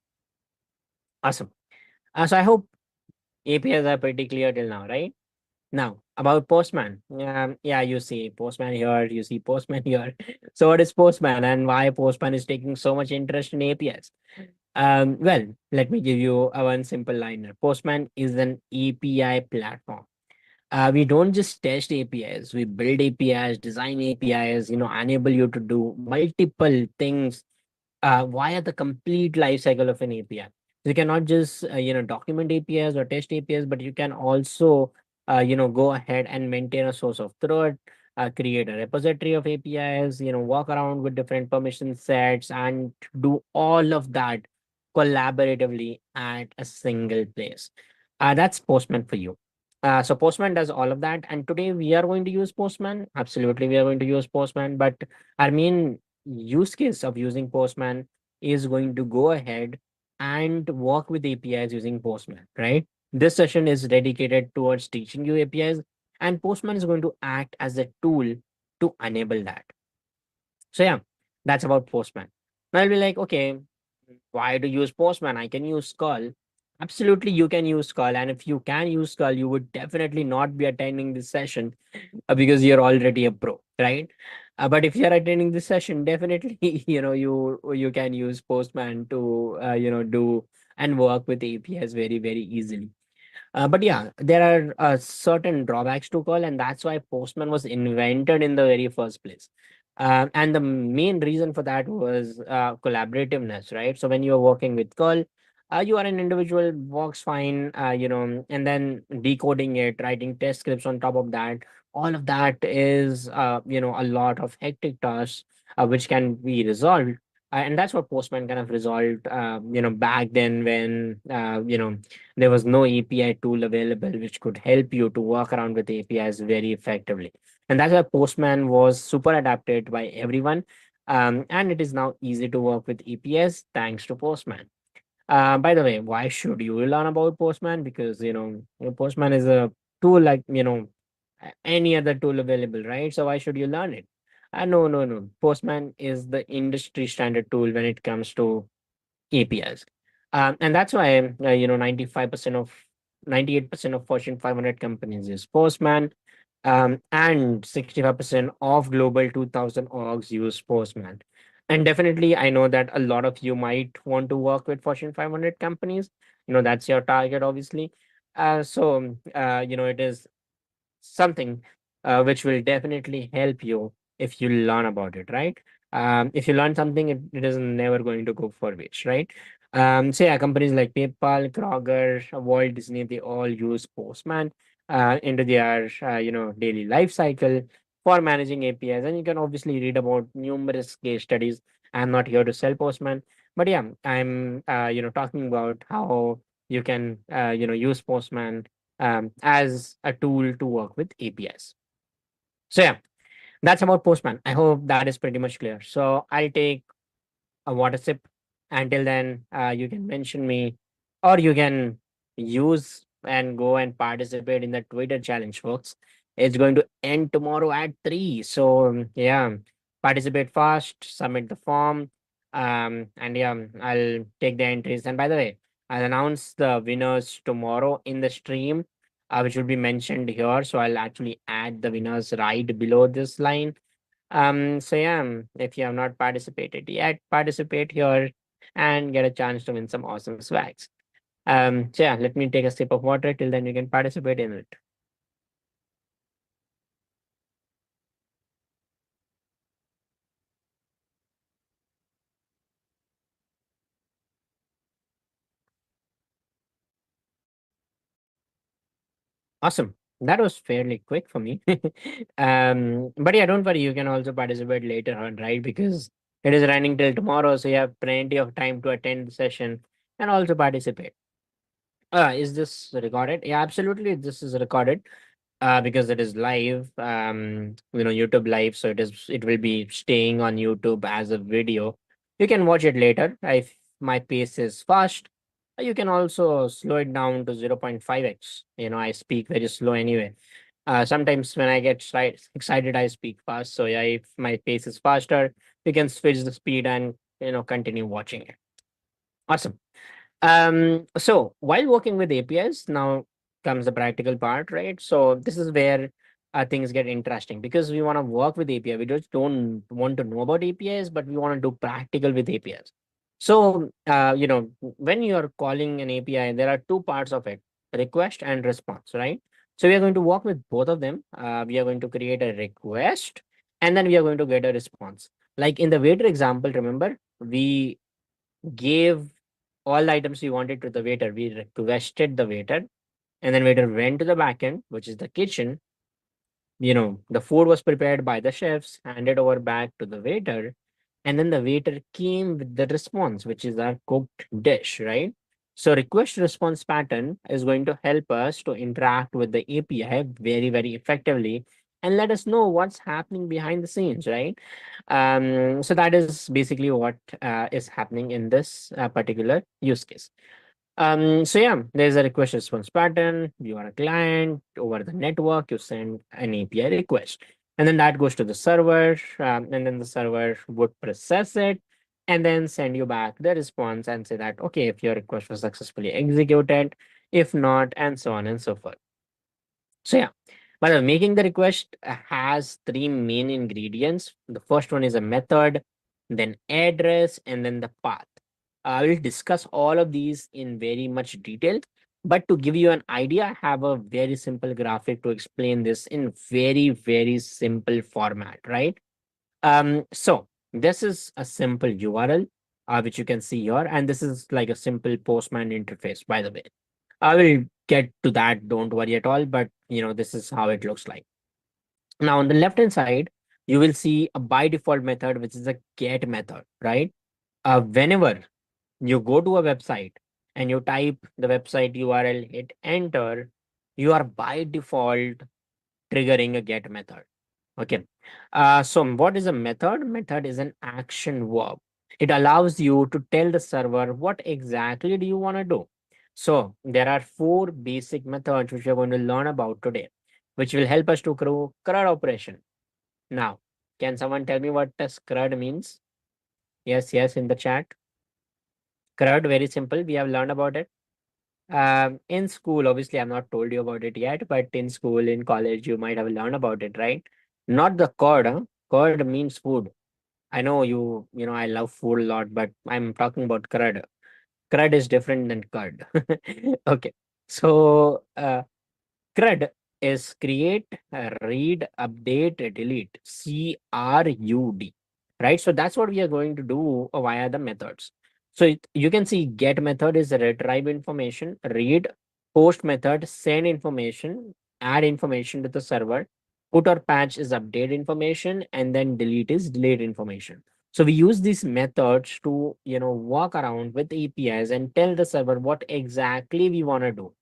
Awesome. So I hope APIs are pretty clear till now, right? Now, about Postman. Yeah, you see Postman here, you see Postman here. So, what is Postman and why Postman is taking so much interest in APIs? Well, let me give you a one simple liner. Postman is an API platform. We don't just test APIs, we build APIs, design APIs, enable you to do multiple things via the complete life cycle of an API. You cannot just document APIs or test APIs, but you can also go ahead and maintain a source of truth, create a repository of APIs, walk around with different permission sets, and do all of that collaboratively at a single place. That's Postman for you. So Postman does all of that, and today we are going to use Postman. Absolutely, we are going to use Postman, but our main use case of using Postman is going to go ahead and work with APIs using Postman, right? This session is dedicated towards teaching you APIs, and Postman is going to act as a tool to enable that. So yeah, that's about Postman. Now I'll be like, okay, why to use Postman? I can use Skull. Absolutely, you can use Skull, and if you can use Skull, you would definitely not be attending this session because you're already a pro, right? But if you're attending this session, definitely, you can use Postman to do and work with APIs very, very easily. But yeah, there are certain drawbacks to curl, and that's why Postman was invented in the very first place. And the main reason for that was collaborativeness, right? So when you're working with curl, you are an individual, works fine, and then decoding it, writing test scripts on top of that, all of that is, a lot of hectic tasks which can be resolved. And that's what Postman kind of resolved, back then when, there was no API tool available which could help you to work around with APIs very effectively. And that's why Postman was super adapted by everyone. And it is now easy to work with APIs thanks to Postman. By the way, why should you learn about Postman? Because, Postman is a tool like, any other tool available, right? So why should you learn it? No, no, no. Postman is the industry standard tool when it comes to APIs. And that's why, 98% of Fortune 500 companies use Postman, and 65% of Global 2000 orgs use Postman. And definitely, I know that a lot of you might want to work with Fortune 500 companies. That's your target, obviously. It is something which will definitely help you if you learn about it, right? If you learn something, it is never going to go for waste, right? So yeah, companies like PayPal, Kroger, Walt Disney, they all use Postman into their daily life cycle for managing APIs, and you can obviously read about numerous case studies. I'm not here to sell Postman, but yeah, I'm talking about how you can use Postman as a tool to work with APIs. So yeah, that's about Postman. I hope that is pretty much clear. So I'll take a water sip. Until then, you can mention me, or you can use and go and participate in the Twitter challenge, folks. It's going to end tomorrow at 3. So yeah, participate fast, submit the form, and yeah, I'll take the entries. And by the way, I'll announce the winners tomorrow in the stream, which will be mentioned here. So I'll actually add the winners right below this line. So yeah, if you have not participated yet, participate here and get a chance to win some awesome swags. So yeah, let me take a sip of water. Till then, you can participate in it. Awesome. That was fairly quick for me. But yeah, don't worry. You can also participate later on, right? Because it is running till tomorrow, so you have plenty of time to attend the session and also participate. Is this recorded? Yeah, absolutely. This is recorded because it is live, YouTube live. So it will be staying on YouTube as a video. You can watch it later. If my pace is fast, you can also slow it down to 0.5x. I speak very slow anyway. Sometimes when I get excited, I speak fast. So yeah, if my pace is faster, you can switch the speed and continue watching it. Awesome. So while working with APIs, now comes the practical part, right? So this is where things get interesting because we want to work with API. We just don't want to know about APIs, but we want to do practical with APIs. So, when you're calling an API, there are two parts of it, request and response, right? So we are going to work with both of them. We are going to create a request and then we are going to get a response. Like in the waiter example, remember, we gave all the items we wanted to the waiter. We requested the waiter, and then waiter went to the backend, which is the kitchen. The food was prepared by the chefs, handed over back to the waiter, and then the waiter came with the response, which is our cooked dish, right? So request response pattern is going to help us to interact with the API very, very effectively and let us know what's happening behind the scenes, right? So that is basically what is happening in this particular use case. So yeah, there's a request response pattern. You are a client over the network, you send an API request, and then that goes to the server, and then the server would process it and then send you back the response and say that, okay, if your request was successfully executed, if not, and so on and so forth. So yeah, but making the request has three main ingredients. The first one is a method, then address, and then the path. I will discuss all of these in very much detail. But to give you an idea, I have a very simple graphic to explain this in very, very simple format, right? So this is a simple URL, which you can see here, and this is like a simple Postman interface, by the way. I will get to that, don't worry at all, but this is how it looks like. Now on the left hand side, you will see a by default method, which is a get method, right? Whenever you go to a website and you type the website URL, hit enter, you are by default triggering a get method. Okay. So what is a method? Method is an action verb. It allows you to tell the server what exactly do you want to do. So there are four basic methods which we're going to learn about today, which will help us to grow CRUD operation. Now, can someone tell me what does CRUD means? Yes, in the chat. CRUD, very simple. We have learned about it. In school, obviously, I've not told you about it yet, but in school, in college, you might have learned about it, right? Not the curd, huh? Curd means food. I know I love food a lot, but I'm talking about crud. Crud is different than curd. Okay. So, CRUD is create, read, update, delete. CRUD. Right. So that's what we are going to do via the methods. So you can see get method is retrieve information, read, post method, send information, add information to the server, put or patch is update information, and then delete is delete information. So we use these methods to, walk around with APIs and tell the server what exactly we want to do.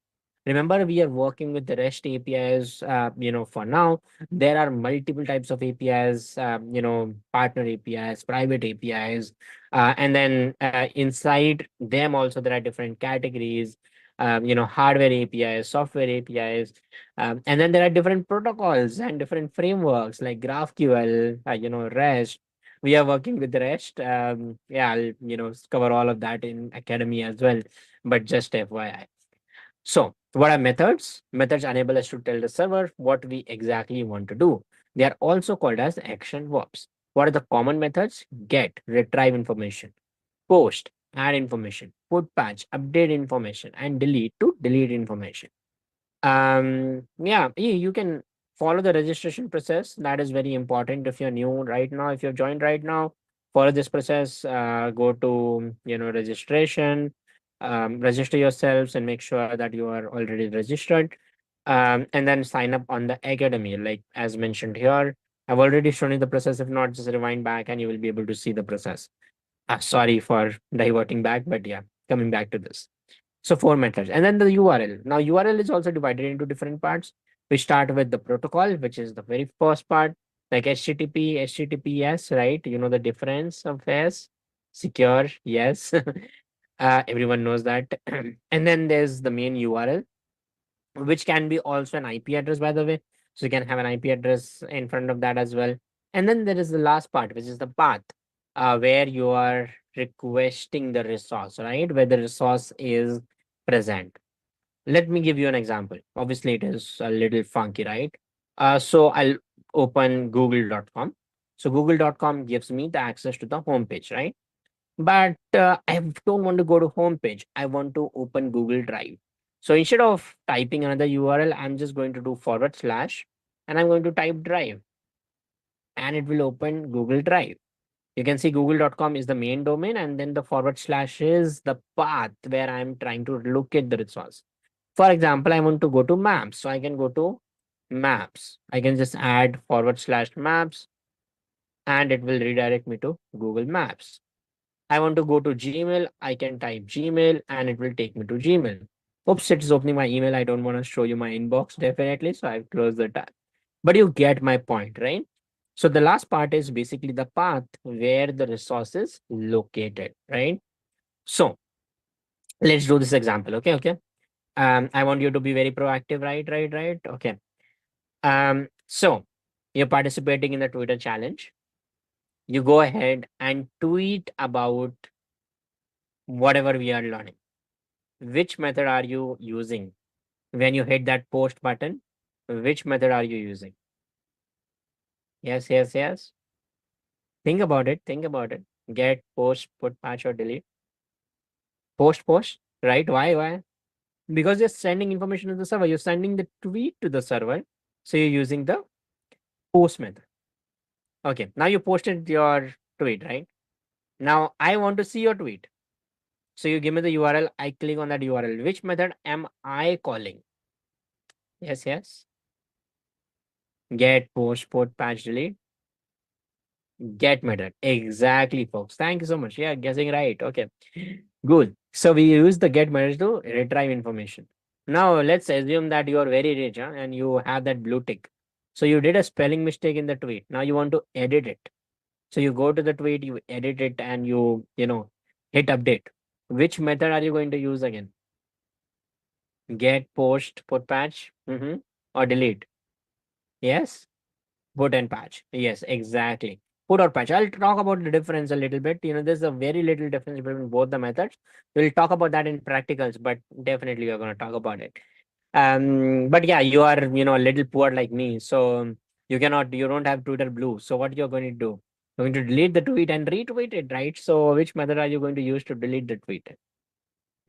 Remember, we are working with the REST APIs. For now, there are multiple types of APIs. Partner APIs, private APIs, and then inside them also there are different categories. Hardware APIs, software APIs, and then there are different protocols and different frameworks like GraphQL. REST. We are working with REST. Yeah, I'll cover all of that in Academy as well. But just FYI. So, what are methods? Methods enable us to tell the server what we exactly want to do. They are also called as action verbs. What are the common methods? Get, retrieve information, post, add information, put patch, update information, and delete to delete information. Yeah, you can follow the registration process. That is very important if you're new right now. If you've joined right now, follow this process. Go to registration, register yourselves and make sure that you are already registered. And then sign up on the academy, like as mentioned here. I've already shown you the process. If not, just rewind back and you will be able to see the process. Sorry for diverting back, but yeah, coming back to this. So four methods, and then the URL. Now URL is also divided into different parts. We start with the protocol, which is the very first part, like HTTP, HTTPS, right? You know the difference of S, secure, yes. Everyone knows that. And then there's the main URL, which can be also an IP address, by the way. So you can have an IP address in front of that as well. And then there is the last part, which is the path, where you are requesting the resource, right? Where the resource is present. Let me give you an example. Obviously, it is a little funky, right? So I'll open google.com. So google.com gives me the access to the home page, right? But I don't want to go to home page. I want to open Google Drive. So instead of typing another URL, I'm just going to do forward slash and I'm going to type drive and it will open Google Drive. You can see google.com is the main domain and then the forward slash is the path where I'm trying to locate the resource. For example, I want to go to maps. So I can go to maps. I can just add forward slash maps and it will redirect me to Google Maps. I want to go to Gmail, I can type Gmail and it will take me to Gmail. Oops, it is opening my email. I don't want to show you my inbox definitely. So I've closed the tab. But you get my point, right? So the last part is basically the path where the resource is located, right? So let's do this example. Okay, okay. I want you to be very proactive, right? Right, right. Okay. So you're participating in the Twitter challenge. You go ahead and tweet about whatever we are learning. Which method are you using when you hit that post button? Which method are you using? Yes, yes, yes. Think about it. Think about it. Get, post, put, patch, or delete. Post, post. Right? Why? Why? Because you're sending information to the server. You're sending the tweet to the server. So you're using the post method. Okay. Now you posted your tweet, right? Now I want to see your tweet. So you give me the URL. I click on that URL. Which method am I calling? Yes, yes. Get, post, put, patch, delete. Get method. Exactly, folks. Thank you so much. Yeah, guessing right. Okay. Good. So we use the get method to retrieve information. Now let's assume that you are very rich, huh, and you have that blue tick. So you did a spelling mistake in the tweet. Now you want to edit it. So you go to the tweet, you edit it, and you hit update. Which method are you going to use again? Get, post, put, patch, or delete? Yes. Put and patch. Yes, exactly. Put or patch. I'll talk about the difference a little bit. There's a very little difference between both the methods. We'll talk about that in practicals, but definitely we're going to talk about it. But yeah, you are, a little poor like me. So you don't have Twitter Blue. So what you're going to do? You're going to delete the tweet and retweet it, right? So which method are you going to use to delete the tweet?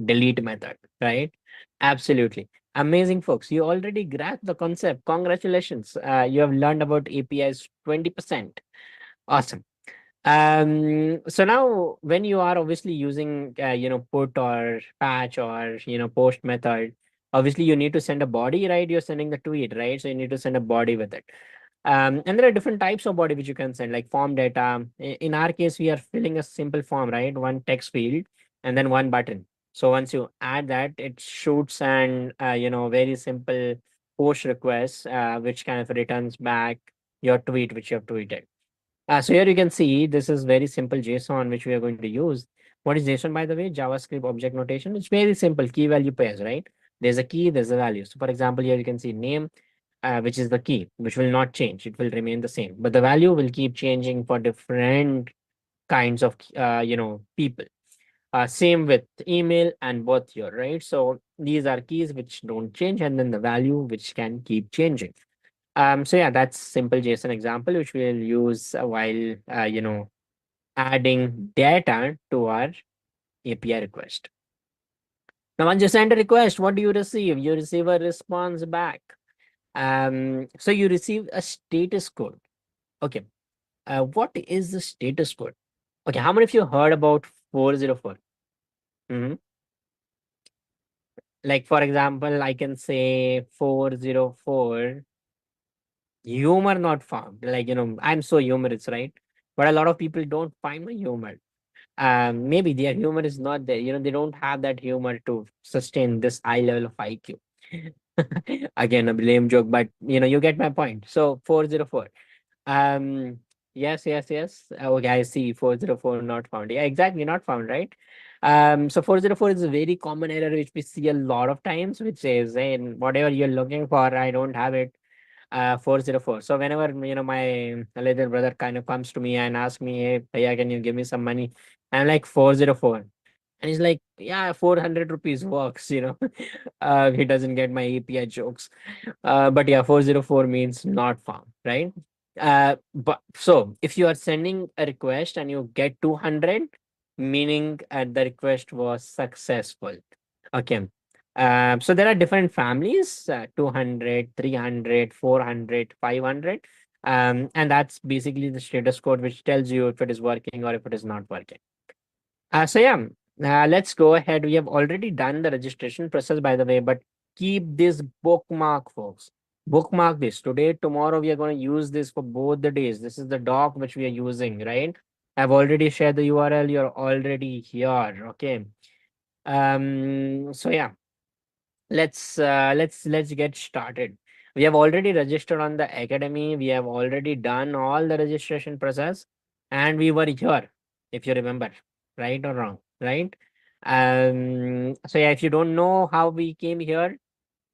Delete method, right? Absolutely. Amazing, folks. You already grasped the concept. Congratulations. You have learned about APIs 20%. Awesome. So now when you are obviously using, put or patch or, post method, obviously you need to send a body, right? You're sending the tweet, right? So you need to send a body with it. And there are different types of body which you can send, like form data. In our case, we are filling a simple form, right? One text field and then one button. So once you add that, it shoots an very simple post request, which kind of returns back your tweet which you have tweeted. So here you can see this is very simple JSON which we are going to use. What is JSON, by the way? JavaScript object notation. It's very simple. Key value pairs, right? There's a key, there's a value. So for example, here you can see name, which is the key, which will not change. It will remain the same, but the value will keep changing for different kinds of people. Same with email and birth year, right? So these are keys which don't change, and then the value which can keep changing. So yeah, that's simple JSON example which we'll use while adding data to our API request. Now, once you send a request, what do you receive? You receive a response back. So you receive a status code. Okay. What is the status code? Okay, how many of you heard about 404? Like for example, I can say 404 humor not found. Like, I'm so humorous, right? But a lot of people don't find my humor. Maybe their humor is not there. They don't have that humor to sustain this high level of IQ. Again, a lame joke, but you get my point. So 404. Um, yes, yes, yes. Okay, I see 404 not found. Yeah, exactly, not found, right? So 404 is a very common error which we see a lot of times, which says, hey, whatever you're looking for, I don't have it. 404. So whenever my little brother kind of comes to me and asks me, hey, Bhaiya, can you give me some money? I'm like 404. And he's like, yeah, 400 rupees works, he doesn't get my API jokes. But yeah, 404 means not found, right? But so if you are sending a request and you get 200, meaning the request was successful. Okay. So there are different families, 200, 300, 400, 500. And that's basically the status code which tells you if it is working or if it is not working. So yeah, let's go ahead. We have already done the registration process, by the way, but keep this bookmark, folks. Bookmark this. Today, tomorrow, we are going to use this for both the days. This is the doc which we are using, right? I've already shared the URL. You're already here. Okay. So yeah, let's get started. We have already registered on the academy. We have already done all the registration process, and we were here, if you remember, right or wrong, right? So yeah, if you don't know how we came here,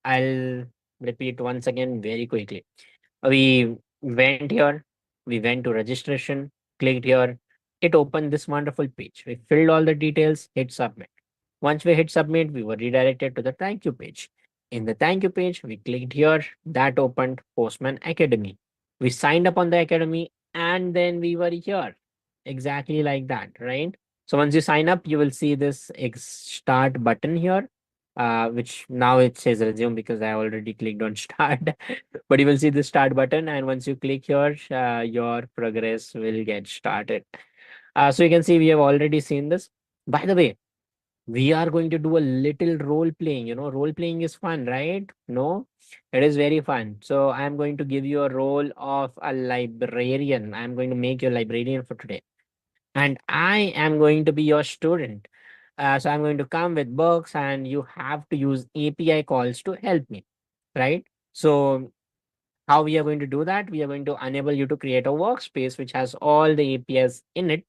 I'll repeat once again very quickly. We went here, we went to registration, clicked here, it opened this wonderful page. We filled all the details, hit submit. Once we hit submit, we were redirected to the thank you page. In the thank you page, we clicked here, that opened Postman Academy. We signed up on the Academy and then we were here. Exactly like that, right? So once you sign up, you will see this start button here, which now it says resume because I already clicked on start. But you will see the start button, and once you click here, your progress will get started. So you can see we have already seen this. By the way, we are going to do a little role playing. Role playing is fun, right? No, it is very fun. So I'm going to give you a role of a librarian. I'm going to make you a librarian for today, and I am going to be your student. So I'm going to come with books, and you have to use API calls to help me, right? So how we are going to do that? We are going to enable you to create a workspace which has all the APIs in it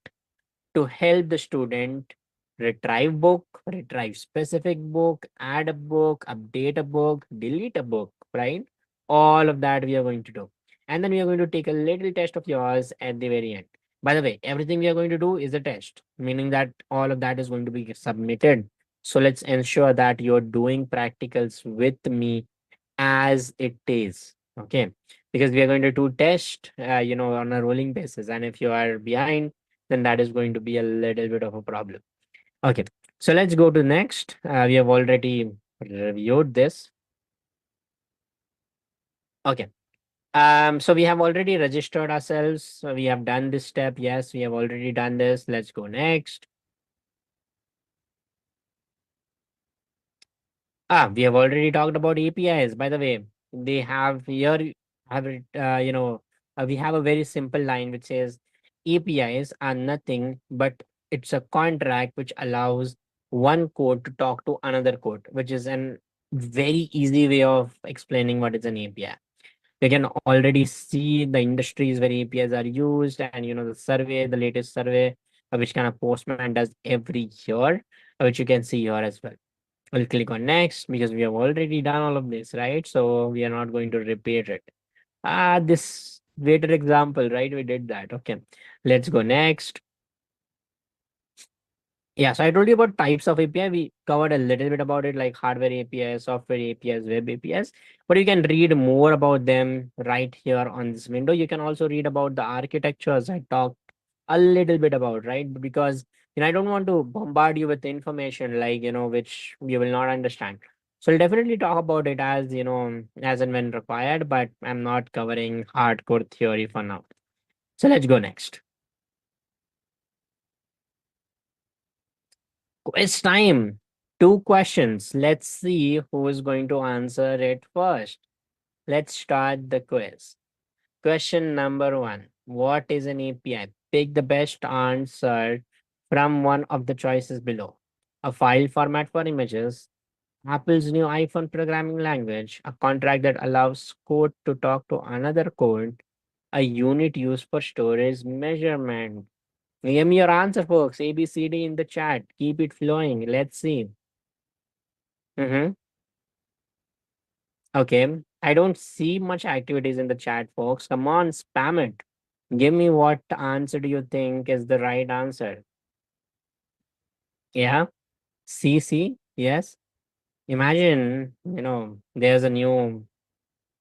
to help the student retrieve book, retrieve specific book, add a book, update a book, delete a book, right? All of that we are going to do. And then we are going to take a little test of yours at the very end. By the way, everything we are going to do is a test, meaning that all of that is going to be submitted. So let's ensure that you're doing practicals with me as it is. Okay. Because we are going to do test, on a rolling basis. And if you are behind, then that is going to be a little bit of a problem. Okay. So let's go to next. We have already reviewed this. Okay. So we have already registered ourselves. So we have done this step. Yes, we have already done this. Let's go next. We have already talked about APIs. By the way, they have here have it, we have a very simple line which says APIs are nothing but it's a contract which allows one code to talk to another code, which is an very easy way of explaining what is an API. You can already see the industries where APIs are used, and the survey, the latest survey, which kind of Postman does every year, which you can see here as well. We'll click on next because we have already done all of this, right? So we are not going to repeat it. This waiter example, right? We did that. Okay. Let's go next. Yeah, so I told you about types of API. We covered a little bit about it, like hardware APIs, software APIs, web APIs. But you can read more about them right here on this window. You can also read about the architectures I talked a little bit about, right? Because I don't want to bombard you with information like which you will not understand. So I'll definitely talk about it as as and when required, but I'm not covering hardcore theory for now. So let's go next. Quiz time. Two questions. Let's see who is going to answer it first. Let's start the quiz. Question number one. What is an API? Pick the best answer from one of the choices below. A file format for images, Apple's new iPhone programming language, a contract that allows code to talk to another code, a unit used for storage measurement. Give me your answer, folks. A, B, C, D in the chat. Keep it flowing. Let's see. Mm-hmm. Okay. I don't see much activities in the chat, folks. Come on, spam it. Give me what answer do you think is the right answer? Yeah. C, C. Yes. Imagine, there's a new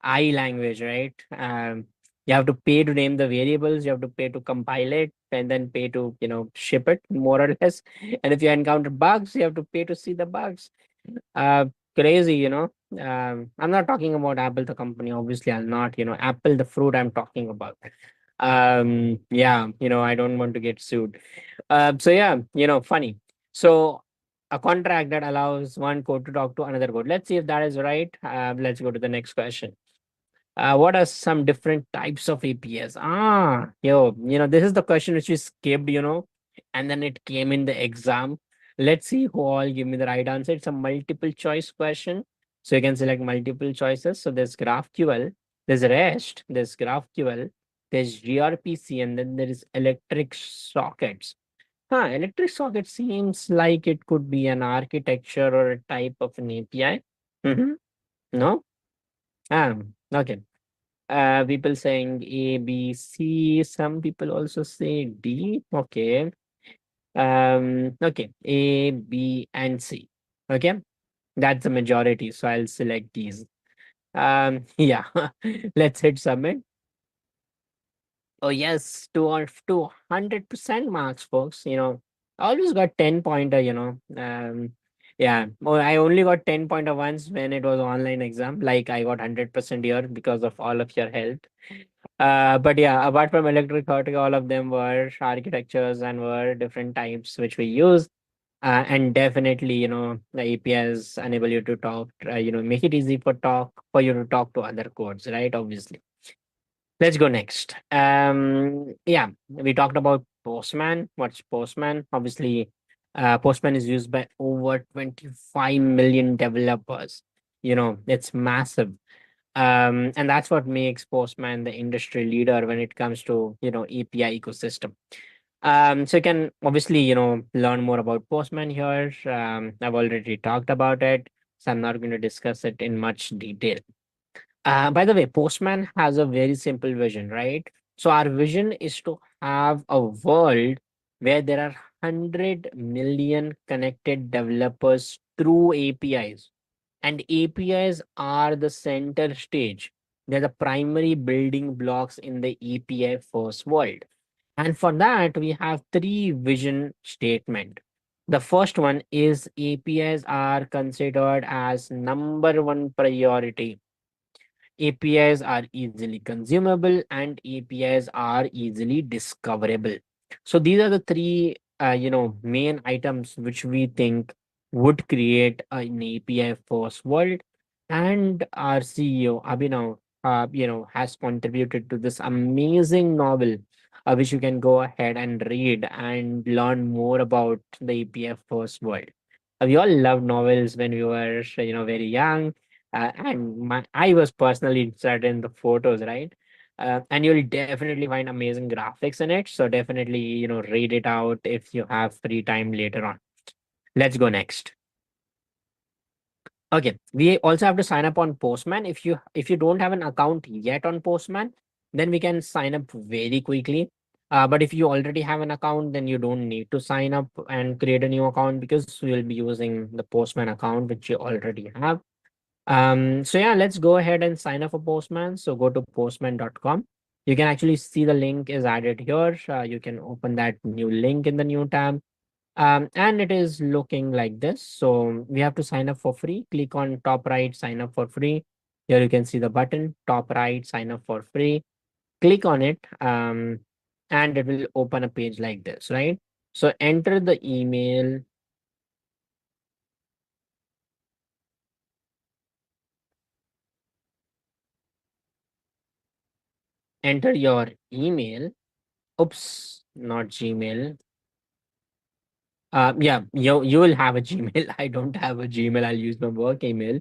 I language, right? You have to pay to name the variables, you have to pay to compile it, and then pay to, ship it more or less. And if you encounter bugs, you have to pay to see the bugs. Uh, Crazy, I'm not talking about Apple, the company. Obviously, I'll not, Apple, the fruit I'm talking about. Yeah, I don't want to get sued. So yeah, funny. So a contract that allows one code to talk to another code. Let's see if that is right. Let's go to the next question. What are some different types of APIs? This is the question which we skipped, and then it came in the exam. Let's see who all give me the right answer. It's a multiple choice question. So you can select multiple choices. So there's GraphQL, there's REST, there's GraphQL, there's gRPC, and then there is electric sockets. Electric socket seems like it could be an architecture or a type of an API. Mm-hmm. No? Okay. People saying A, B, C. Some people also say D. Okay. Okay. A, B, and C. Okay. That's the majority. So I'll select these. Yeah. Let's hit submit. Oh yes, 200% marks, folks. I always got 10 pointer, yeah. Well, I only got 10 pointer once when it was online exam. Like I got 100% here because of all of your help. But yeah, apart from electric auto, all of them were architectures and were different types which we use. And definitely, the APIs enable you to talk, make it easy for you to talk to other codes, right? Obviously. Let's go next. Yeah, we talked about Postman. What's Postman? Obviously, Postman is used by over 25 million developers. It's massive. And that's what makes Postman the industry leader when it comes to, API ecosystem. So you can obviously, learn more about Postman here. I've already talked about it, so I'm not going to discuss it in much detail. By the way, Postman has a very simple vision, right? So our vision is to have a world where there are 100 million connected developers through APIs. And APIs are the center stage. They're the primary building blocks in the API first world. And for that, we have three vision statement. The first one is APIs are considered as number one priority. APIs are easily consumable and APIs are easily discoverable. So these are the three main items which we think would create an API first world. And our CEO Abhinav has contributed to this amazing novel, which you can go ahead and read and learn more about the API first world. We all loved novels when we were very young, and I was personally interested in the photos, right? And you'll definitely find amazing graphics in it. So definitely, read it out if you have free time later on. Let's go next. Okay, we also have to sign up on Postman. If you don't have an account yet on Postman, then we can sign up very quickly. But if you already have an account, then you don't need to sign up and create a new account because we will be using the Postman account which you already have. So yeah, let's go ahead and sign up for Postman. So go to postman.com. You can actually see the link is added here. You can open that new link in the new tab. And it is looking like this. So we have to sign up for free. Click on top right, sign up for free. Here you can see the button, top right, sign up for free. Click on it, and it will open a page like this, right? So enter the email enter your email. Oops, not Gmail. Yeah, you will have a Gmail. I don't have a Gmail. I'll use my work email.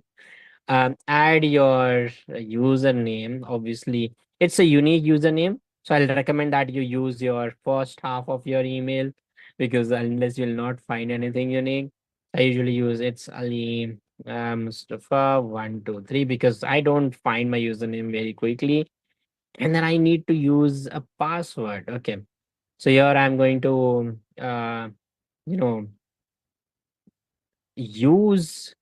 Add your username. Obviously, it's a unique username, so I'll recommend that you use your first half of your email, because unless you'll not find anything unique, I usually use it's Ali Mustafa 123, because I don't find my username very quickly, and then I need to use a password. Okay, so here I'm going to you know use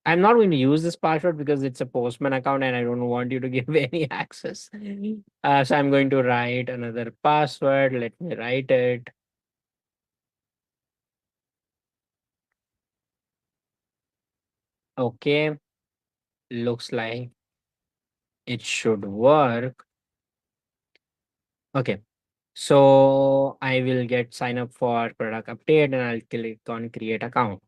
I'm not going to use this password because it's a Postman account and I don't want you to give any access. So I'm going to write another password. Let me write it. Okay, looks like it should work. Okay, so I will get sign up for product update and I'll click on create account.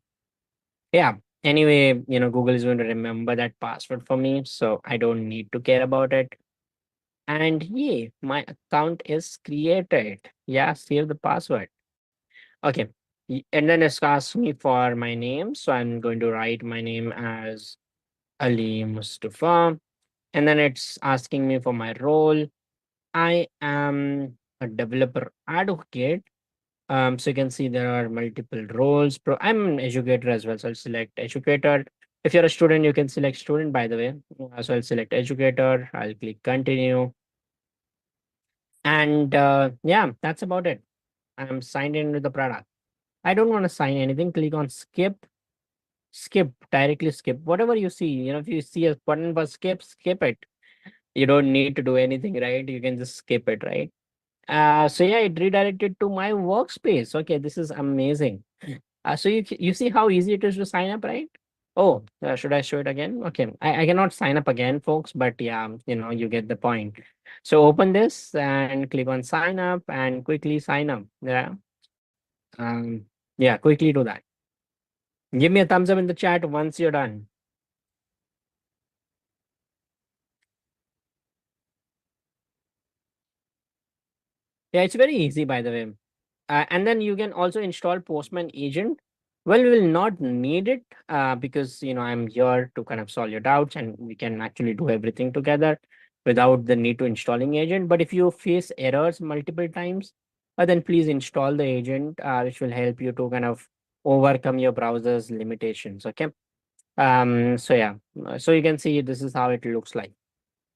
Yeah. Anyway, Google is going to remember that password for me, so I don't need to care about it. And yay, my account is created. Yeah, save the password. Okay. And then it asks me for my name. So I'm going to write my name as Ali Mustafa. And then it's asking me for my role. I am a developer advocate. So you can see there are multiple roles. I'm an educator as well. So I'll select educator. If you're a student, you can select student, by the way. So I'll select educator. I'll click continue. And yeah, that's about it. I'm signed in with the product. I don't want to sign anything. Click on skip, skip, directly skip. Whatever you see, if you see a button for skip, skip it. You don't need to do anything, right? You can just skip it, right? So yeah, it redirected to my workspace. Okay, this is amazing. So you see how easy it is to sign up, right? Oh, should I show it again? Okay, I cannot sign up again, folks, but yeah, you get the point. So open this and click on sign up and quickly sign up. Yeah. Yeah, quickly do that. Give me a thumbs up in the chat once you're done. Yeah, it's very easy, by the way. And then you can also install Postman agent. Well, we will not need it because I'm here to kind of solve your doubts, and we can actually do everything together without the need to installing agent. But if you face errors multiple times, then please install the agent, which will help you to kind of overcome your browser's limitations. Okay. So yeah, so you can see this is how it looks like.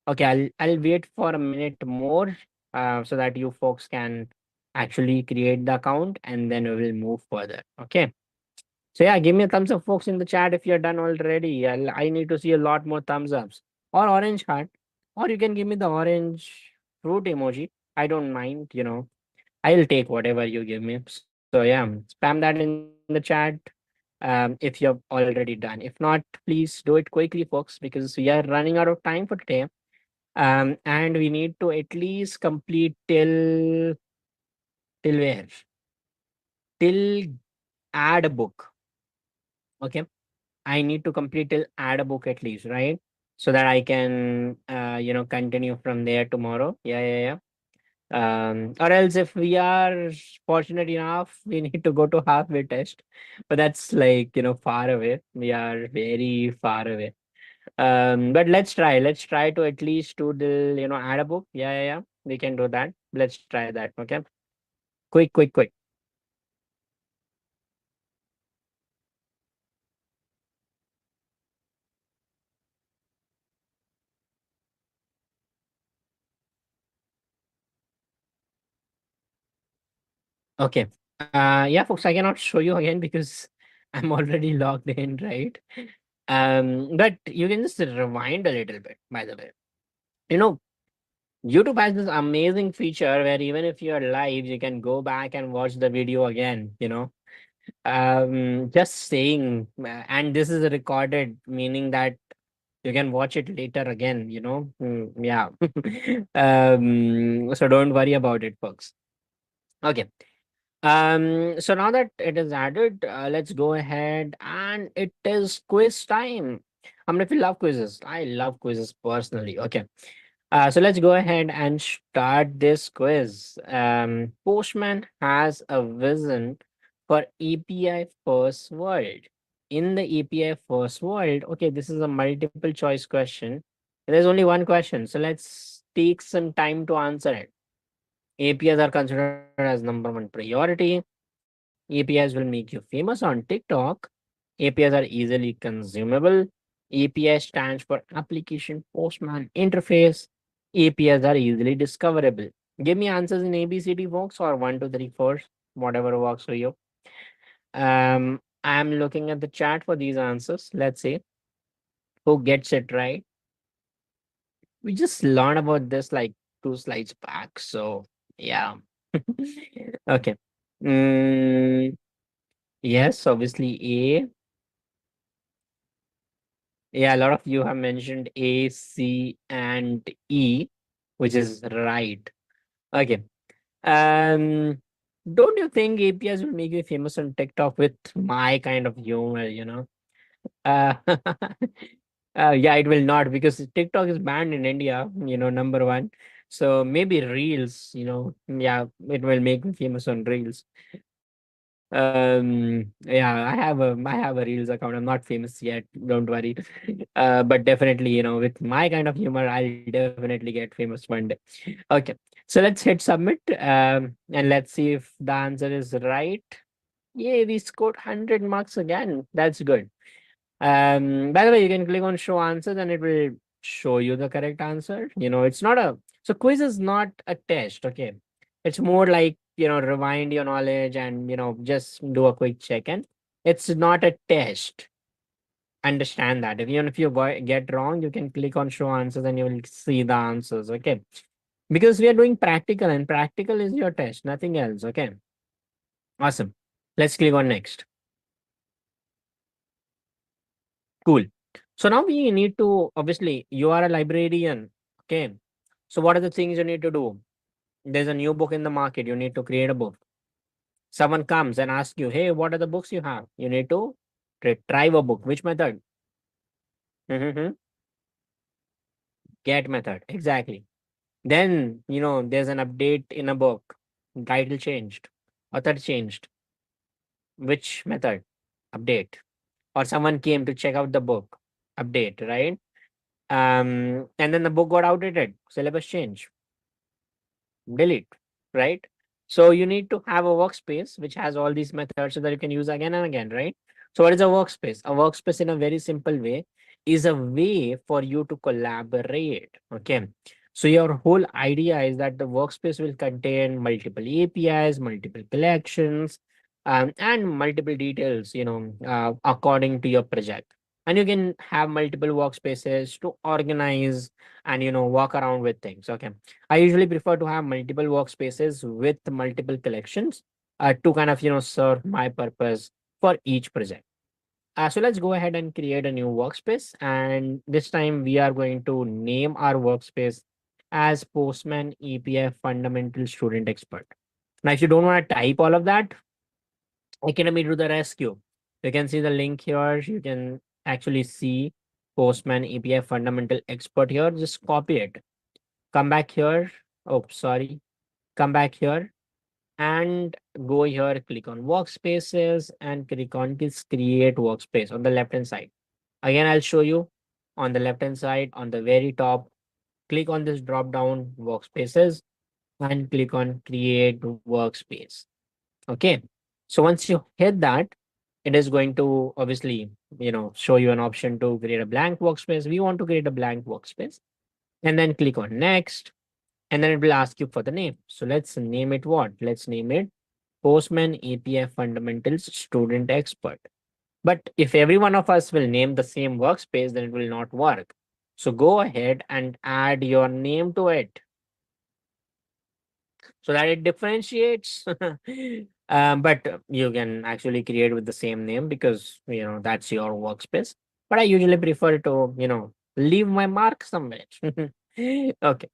Okay, I'll wait for a minute more so that you folks can actually create the account, and then we will move further. Okay. So yeah, give me a thumbs up, folks, in the chat if you're done already. I need to see a lot more thumbs ups or orange heart, or you can give me the orange fruit emoji. I don't mind. I'll take whatever you give me. So yeah, spam that in the chat if you're already done. If not, please do it quickly, folks, because we are running out of time for today. And we need to at least complete till where? Till add a book. Okay. I need to complete till add a book at least, right? So that I can continue from there tomorrow. Yeah, yeah, yeah. Or else if we are fortunate enough, we need to go to halfway test. But that's like, far away. We are very far away. But let's try to at least do the add a book. Yeah, yeah, yeah, we can do that. Let's try that. Okay, quick, quick, quick. Okay. Yeah, folks, I cannot show you again because I'm already logged in, right? But you can just rewind a little bit, by the way. you know YouTube has this amazing feature where even if you're live, you can go back and watch the video again. Just saying, and this is recorded, meaning that you can watch it later again. Yeah. So don't worry about it, folks. Okay. So now that it is added, let's go ahead, and it is quiz time. If you love quizzes, I love quizzes personally. Okay. So let's go ahead and start this quiz. Postman has a vision for API first world. In the API first world, okay, this is a multiple choice question. There's only one question, so let's take some time to answer it. APIs are considered as number one priority. APIs will make you famous on TikTok. APIs are easily consumable. API stands for Application Postman Interface. APIs are easily discoverable. Give me answers in ABCD, folks, or 1, 2, 3, 4, whatever works for you. I'm looking at the chat for these answers. Let's see who gets it right. We just learned about this like 2 slides back. So, yeah. Okay. Mm, yes, obviously A. Yeah, a lot of you have mentioned A, C, and E, which is right. Okay. Um, don't you think APIs will make you famous on TikTok with my kind of humor, you know? Uh, yeah, it will not because TikTok is banned in India, number one. So maybe Reels, yeah, it will make me famous on Reels. Yeah, I have a Reels account. I'm not famous yet, don't worry. But definitely, with my kind of humor, I'll definitely get famous one day. Okay, so let's hit submit, and let's see if the answer is right. Yay, we scored 100 marks again. That's good. By the way, you can click on show answers and it will show you the correct answer. It's not a so quiz is not a test, okay? It's more like, rewind your knowledge and just do a quick check-in. It's not a test. Understand that. Even if you get wrong, you can click on show answers and you will see the answers, okay? Because we are doing practical and practical is your test, nothing else, okay? Awesome. Let's click on next. Cool. So now we need to, obviously, you are a librarian. Okay. So what are the things you need to do? There's a new book in the market. You need to create a book. Someone comes and asks you, hey, what are the books you have? You need to retrieve a book. Which method? Mm-hmm. Get method. Exactly. Then, there's an update in a book. Title changed. Author changed. Which method? Update. Or someone came to check out the book. Update, right? And then the book got outdated, syllabus change, delete, right? So you need to have a workspace which has all these methods so that you can use again and again, right? So what is a workspace? A workspace in a very simple way is a way for you to collaborate. Okay. So your whole idea is that the workspace will contain multiple APIs, multiple collections, and multiple details, according to your project. And you can have multiple workspaces to organize and walk around with things. Okay. I usually prefer to have multiple workspaces with multiple collections to kind of serve my purpose for each project. So let's go ahead and create a new workspace, and this time we are going to name our workspace as Postman API Fundamental Student Expert. Now, if you don't want to type all of that, Academy to the rescue. You can see the link here. You can actually see Postman API Fundamental Expert here. Just copy it. Come back here. Oh, sorry. Come back here and go here, click on workspaces and click on this create workspace on the left hand side. Again, I'll show you on the left hand side on the very top. Click on this drop down workspaces and click on create workspace. Okay. So once you hit that, it is going to obviously, show you an option to create a blank workspace. We want to create a blank workspace and then click on next and then it will ask you for the name. So let's name it what? Let's name it Postman API Fundamentals Student Expert. But if every one of us will name the same workspace, then it will not work. So go ahead and add your name to it so that it differentiates. But you can actually create with the same name because that's your workspace. But I usually prefer to leave my mark somewhere. Okay.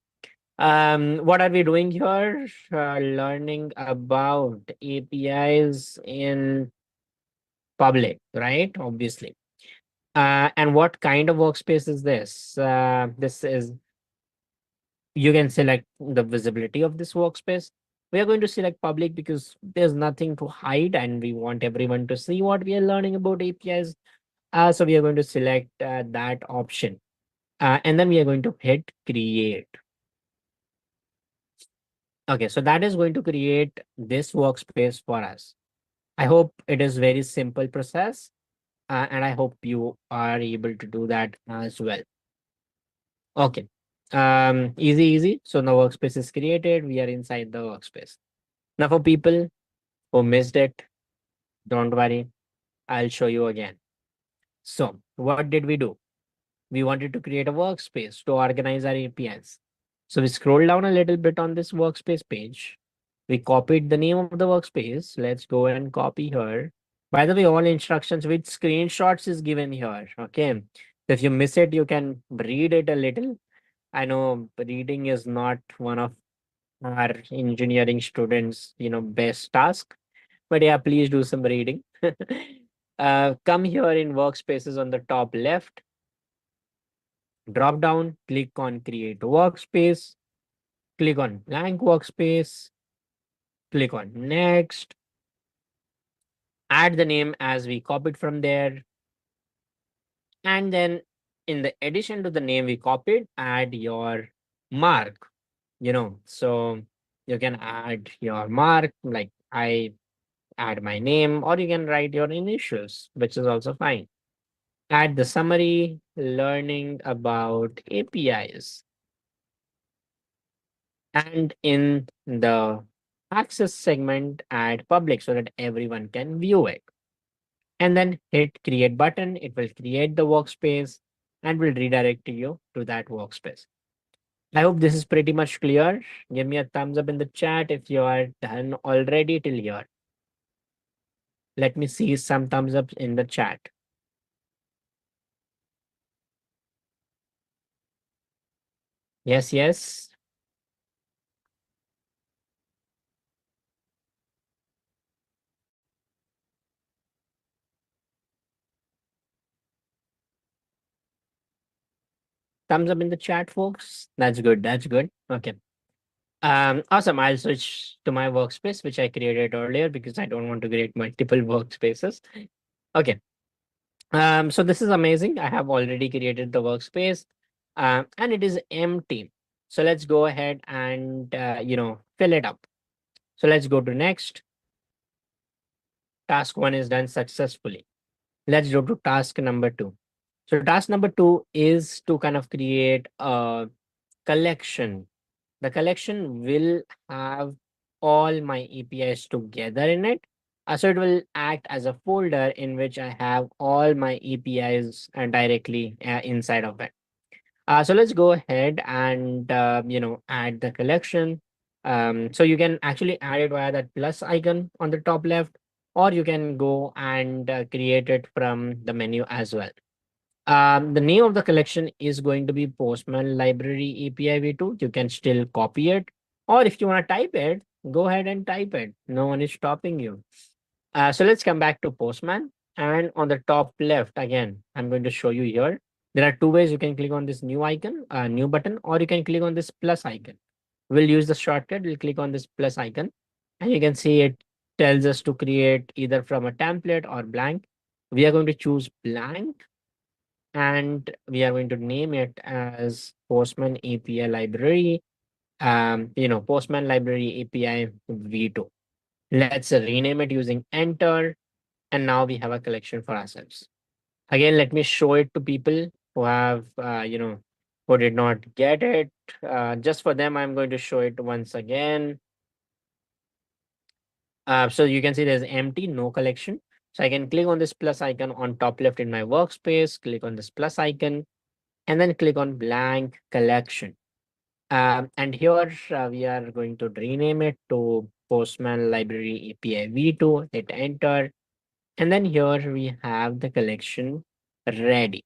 What are we doing here? Learning about APIs in public, right? Obviously. And what kind of workspace is this? This is You can select the visibility of this workspace. We are going to select public because there's nothing to hide and we want everyone to see what we are learning about APIs. So we are going to select that option. And then we are going to hit create. Okay, so that is going to create this workspace for us. I hope it is very simple process, and I hope you are able to do that as well. Okay. Easy, easy. So the workspace is created. We are inside the workspace. Now for people who missed it, don't worry. I'll show you again. So what did we do? We wanted to create a workspace to organize our APIs. So we scroll down a little bit on this workspace page. We copied the name of the workspace. Let's go and copy here. By the way, all instructions with screenshots is given here. Okay. If you miss it, you can read it a little. I know reading is not one of our engineering students, best task. But yeah, please do some reading. Come here in workspaces on the top left, drop down, click on create workspace, click on blank workspace, click on next, add the name as we copied from there, and then in the addition to the name we copied, add your mark, so you can add your mark, like I add my name, or you can write your initials, which is also fine. Add the summary, learning about APIs, and in the access segment, add public so that everyone can view it. And then hit create button. It will create the workspace and will redirect you to that workspace. I hope this is pretty much clear. Give me a thumbs up in the chat if you are done already till here. Let me see some thumbs up in the chat. Yes, yes. Thumbs up in the chat, folks. That's good. That's good. Okay. Awesome. I'll switch to my workspace, which I created earlier because I don't want to create multiple workspaces. Okay. So this is amazing. I have already created the workspace, and it is empty. So let's go ahead and fill it up. So let's go to next. Task one is done successfully. Let's go to task number two. So task number two is to kind of create a collection. The collection will have all my APIs together in it. So it will act as a folder in which I have all my APIs directly inside of it. So let's go ahead and add the collection. So you can actually add it via that plus icon on the top left, or you can go and create it from the menu as well. The name of the collection is going to be Postman Library API V2. You can still copy it, or if you want to type it, go ahead and type it. No one is stopping you. So let's come back to Postman. And on the top left, again, I'm going to show you here. There are two ways you can click on this new icon, new button, or you can click on this plus icon. We'll use the shortcut. We'll click on this plus icon, and you can see it tells us to create either from a template or blank. We are going to choose blank, and we are going to name it as Postman API Library. Postman Library API V2. Let's rename it using enter, and now we have a collection for ourselves. Again, let me show it to people who have who did not get it. Just for them, I'm going to show it once again. So you can see there's empty, no collection. So I can click on this plus icon on top left in my workspace, click on this plus icon, and then click on blank collection. And here we are going to rename it to Postman Library API V2, hit enter. And then here we have the collection ready.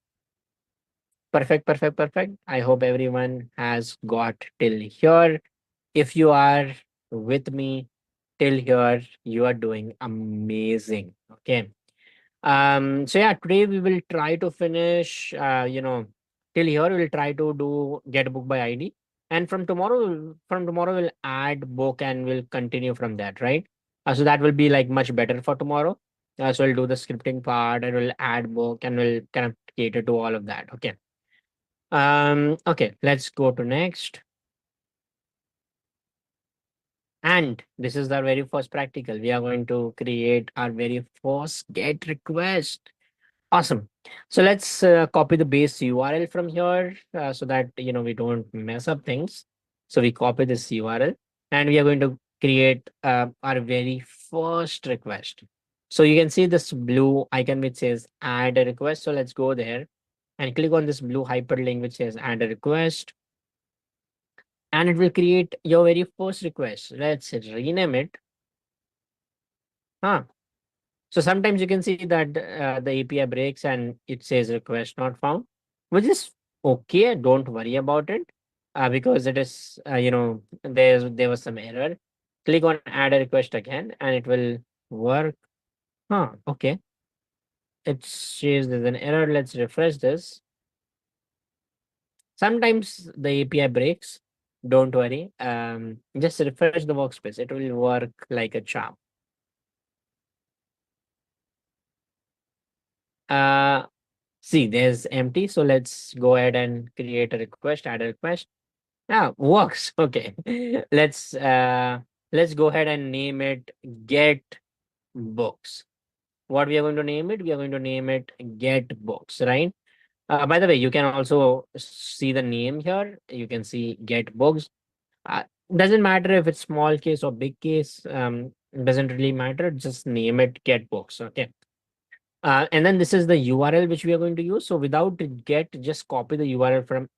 Perfect, perfect, perfect. I hope everyone has got till here. If you are with me till here, you are doing amazing. Okay. So yeah, today we will try to finish till here we'll try to do get book by ID. And from tomorrow we'll add book and we'll continue from that, right? So that will be like much better for tomorrow. So we'll do the scripting part and we'll add book and we'll kind of cater to all of that. Okay. Okay, let's go to next. And this is the very first practical. We are going to create our very first get request. Awesome. So let's copy the base URL from here so that we don't mess up things. So we copy this URL and we are going to create our very first request. So you can see this blue icon which says add a request. So let's go there and click on this blue hyperlink which says add a request, and it will create your very first request. Let's rename it. Huh. So sometimes you can see that the API breaks and it says request not found, which is okay. Don't worry about it because it is, there was some error. Click on add a request again and it will work. Huh. Okay. It says there's an error. Let's refresh this. Sometimes the API breaks. Don't worry. Just refresh the workspace. It will work like a charm. Uh, See, there's empty. So let's go ahead and create a request, add a request. Yeah, works. Okay. Let's go ahead and name it get books. What we are going to name it? We are going to name it get books, right? By the way, you can also see the name here. You can see get books. Uh, doesn't matter if it's small case or big case. Doesn't really matter. Just name it get books. Okay. And then this is the URL which we are going to use. So without get, just copy the URL from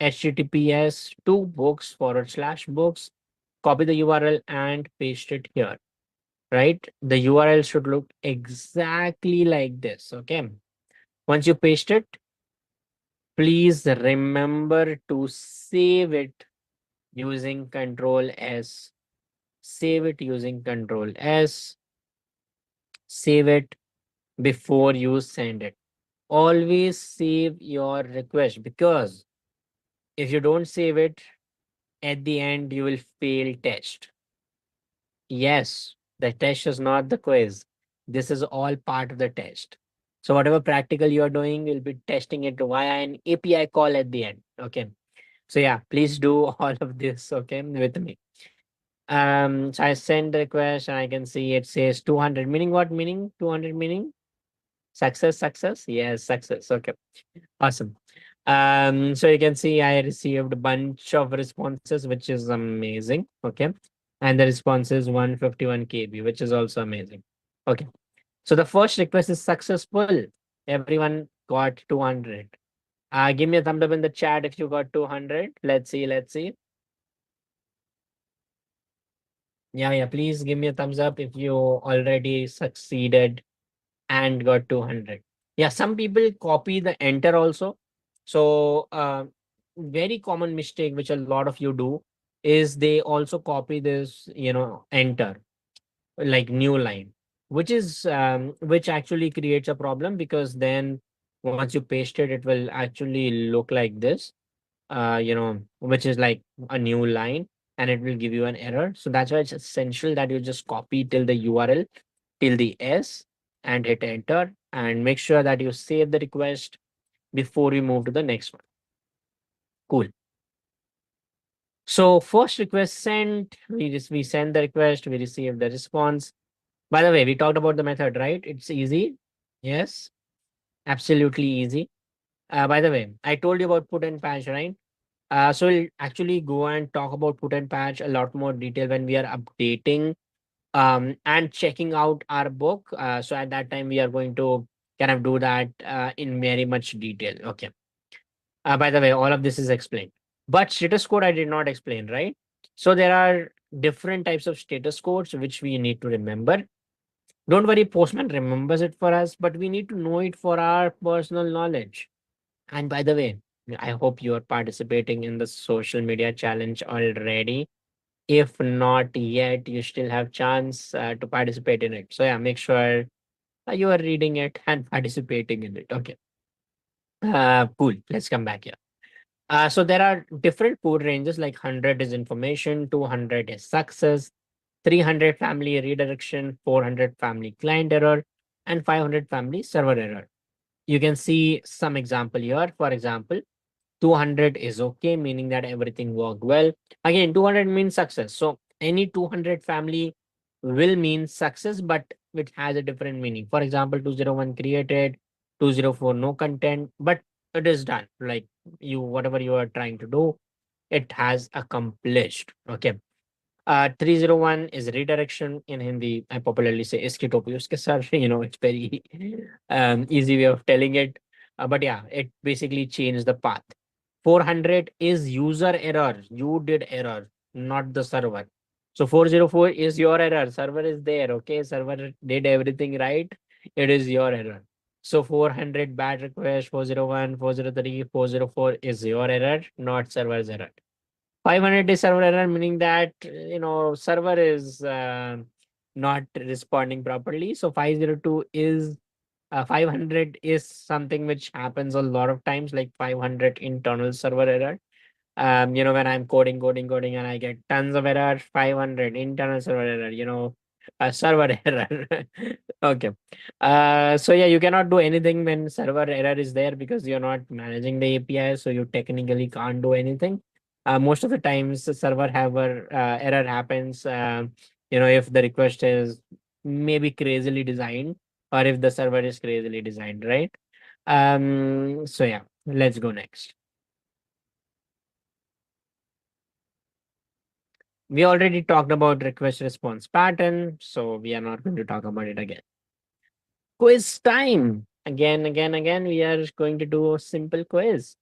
https to books/books. Copy the URL and paste it here. Right? The URL should look exactly like this. Okay. Once you paste it, please remember to save it using Control S. Save it using Control S. Save it before you send it. Always save your request, because if you don't save it, at the end you will fail test. Yes, the test is not the quiz. This is all part of the test. So whatever practical you are doing, we'll be testing it via an API call at the end. Okay. So yeah, please do all of this, okay, with me. So I send the request and I can see it says 200, meaning what? Meaning 200, meaning success, success. Yes, success. Okay. Awesome. So you can see I received a bunch of responses, which is amazing. Okay. And the response is 151 KB, which is also amazing. Okay. So the first request is successful. Everyone got 200. Give me a thumbs up in the chat if you got 200. Let's see. Let's see. Yeah, yeah. Please give me a thumbs up if you already succeeded and got 200. Yeah, some people copy the enter also. So, very common mistake which a lot of you do is they also copy this, enter, like new line, which actually creates a problem, because then once you paste it, it will actually look like this, which is like a new line, and it will give you an error. So that's why it's essential that you just copy till the URL, till the S, and hit enter, and make sure that you save the request before we move to the next one. Cool. So first request sent, we send the request, we receive the response. By the way, we talked about the method, right? It's easy. Yes, absolutely easy. By the way, I told you about put and patch, right? So we'll actually go and talk about put and patch a lot more detail when we are updating and checking out our book. So at that time, we are going to kind of do that in very much detail. Okay. By the way, all of this is explained. But status code I did not explain, right? So there are different types of status codes which we need to remember. Don't worry, Postman remembers it for us, but we need to know it for our personal knowledge. And by the way, I hope you are participating in the social media challenge already. If not yet, you still have chance to participate in it. So yeah, make sure you are reading it and participating in it. Okay. Cool. Let's come back here. So there are different code ranges, like 100 is information, 200 is success, 300 family redirection, 400 family client error, and 500 family server error. You can see some example here. For example, 200 is okay, meaning that everything worked well. Again, 200 means success. So any 200 family will mean success, but it has a different meaning. For example, 201 created, 204 no content, but it is done. Like you, whatever you are trying to do, it has accomplished. Okay. 301 is redirection in Hindi. I popularly say iski topi uske sar. It's very easy way of telling it. But yeah, it basically changed the path. 400 is user error. You did error, not the server. So 404 is your error. Server is there. Okay. Server did everything right. It is your error. So 400 bad request, 401, 403, 404 is your error, not server's error. 500 is server error, meaning that server is not responding properly. So 502 is 500 is something which happens a lot of times, like 500 internal server error. When I'm coding, and I get tons of error, 500 internal server error, a server error. Okay. So yeah, you cannot do anything when server error is there because you're not managing the API, so you technically can't do anything. Most of the times, the server error happens. If the request is maybe crazily designed, or if the server is crazily designed, right? So yeah, let's go next. We already talked about request response pattern, so we are not going to talk about it again. Quiz time. Again, we are going to do a simple quiz.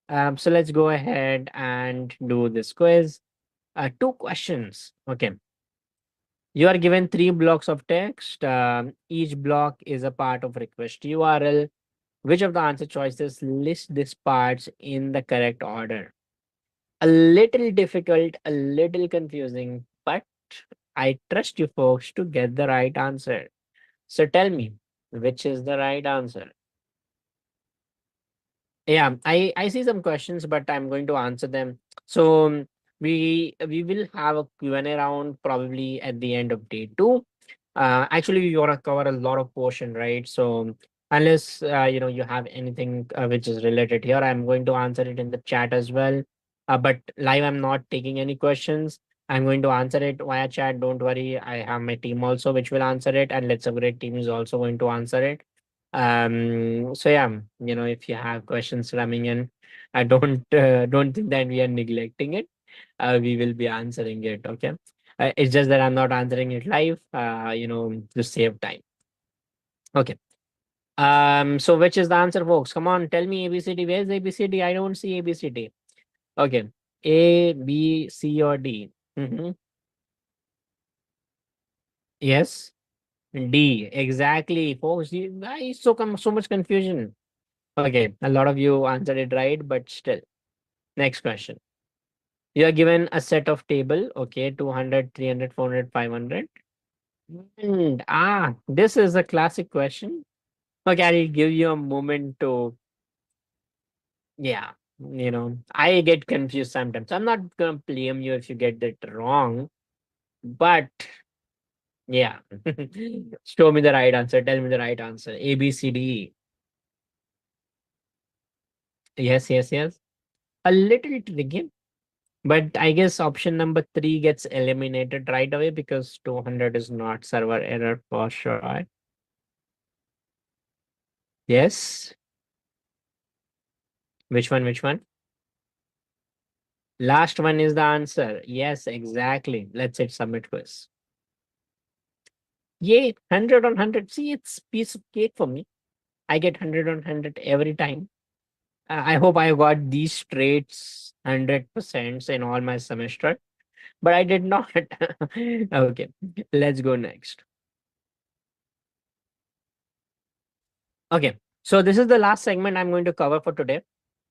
So let's go ahead and do this quiz. Two questions. Okay. You are given three blocks of text. Each block is a part of request URL. Which of the answer choices list these parts in the correct order? A little difficult, a little confusing, but I trust you folks to get the right answer. So tell me, which is the right answer? Yeah, I see some questions, but I'm going to answer them. So we will have a Q&A round probably at the end of day two. Actually, we want to cover a lot of portion, right? So unless you have anything which is related here, I'm going to answer it in the chat as well. But live, I'm not taking any questions. I'm going to answer it via chat. Don't worry, I have my team also which will answer it, and Let's Upgrade team is also going to answer it. So yeah, if you have questions coming in, I don't think that we are neglecting it. We will be answering it. Okay. It's just that I'm not answering it live, to save time. Okay. So which is the answer, folks? Come on, tell me ABCD. Where's ABCD? I don't see ABCD. Okay. A, B, C, or D? Yes. D. Exactly, folks. Why is so much confusion? Okay. A lot of you answered it right, but still. Next question. You are given a set of table. Okay. 200, 300, 400, 500. And this is a classic question. Okay, I'll give you a moment to, yeah, I get confused sometimes. I'm not gonna blame you if you get that wrong, but yeah, show me the right answer. Tell me the right answer. A, B, C, D, E. Yes, yes, yes. A little tricky, but I guess option number three gets eliminated right away because 200 is not server error for sure. Yes. Which one? Which one? Last one is the answer. Yes, exactly. Let's hit submit quiz. Yay, 100 on 100. See, it's piece of cake for me. I get 100 on 100 every time. I hope I got these traits 100% in all my semester, but I did not. Okay, let's go next. Okay, so this is the last segment I'm going to cover for today.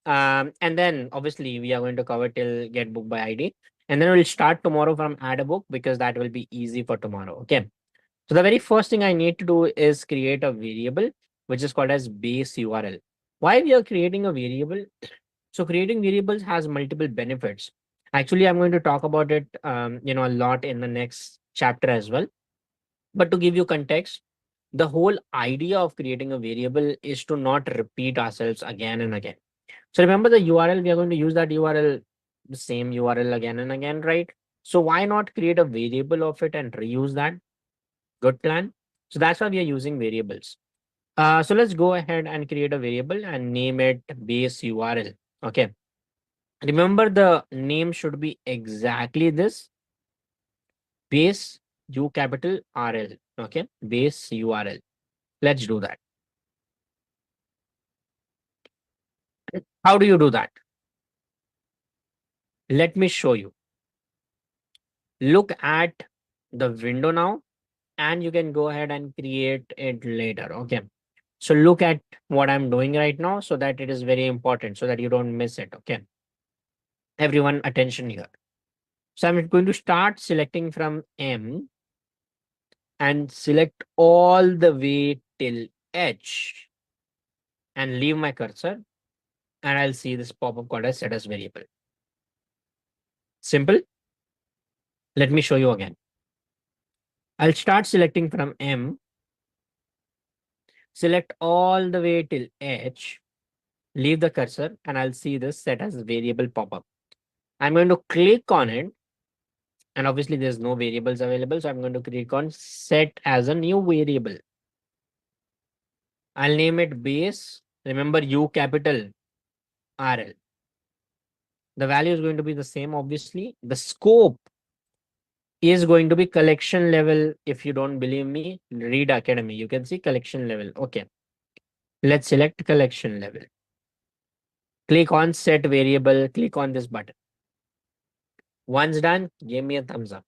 And then obviously we are going to cover till get book by ID. And then we'll start tomorrow from add a book because that will be easy for tomorrow. Okay. So the very first thing I need to do is create a variable which is called as base URL. Why we are creating a variable? So creating variables has multiple benefits. Actually, I'm going to talk about it, a lot in the next chapter as well. But to give you context, the whole idea of creating a variable is to not repeat ourselves again and again. So remember the URL, we are going to use that URL, the same URL again and again, right? So why not create a variable of it and reuse that? Good plan. So that's why we are using variables. So let's go ahead and create a variable and name it base URL. Okay. Remember the name should be exactly this, base U capital RL. Okay. Base URL. Let's do that. How do you do that? Let me show you. Look at the window now, and you can go ahead and create it later. Okay. So look at what I'm doing right now so that it is very important so that you don't miss it. Okay. Everyone, attention here. So I'm going to start selecting from M and select all the way till H and leave my cursor, and I'll see this pop-up called as set as variable. Simple. Let me show you again. I'll start selecting from M, select all the way till H, leave the cursor, and I'll see this set as variable pop-up. I'm going to click on it, and obviously there's no variables available, so I'm going to click on set as a new variable. I'll name it base. Remember U capital RL. The value is going to be the same, obviously. The scope is going to be collection level. If you don't believe me, read Academy. You can see collection level. Okay. Let's select collection level. Click on set variable. Click on this button. Once done, give me a thumbs up.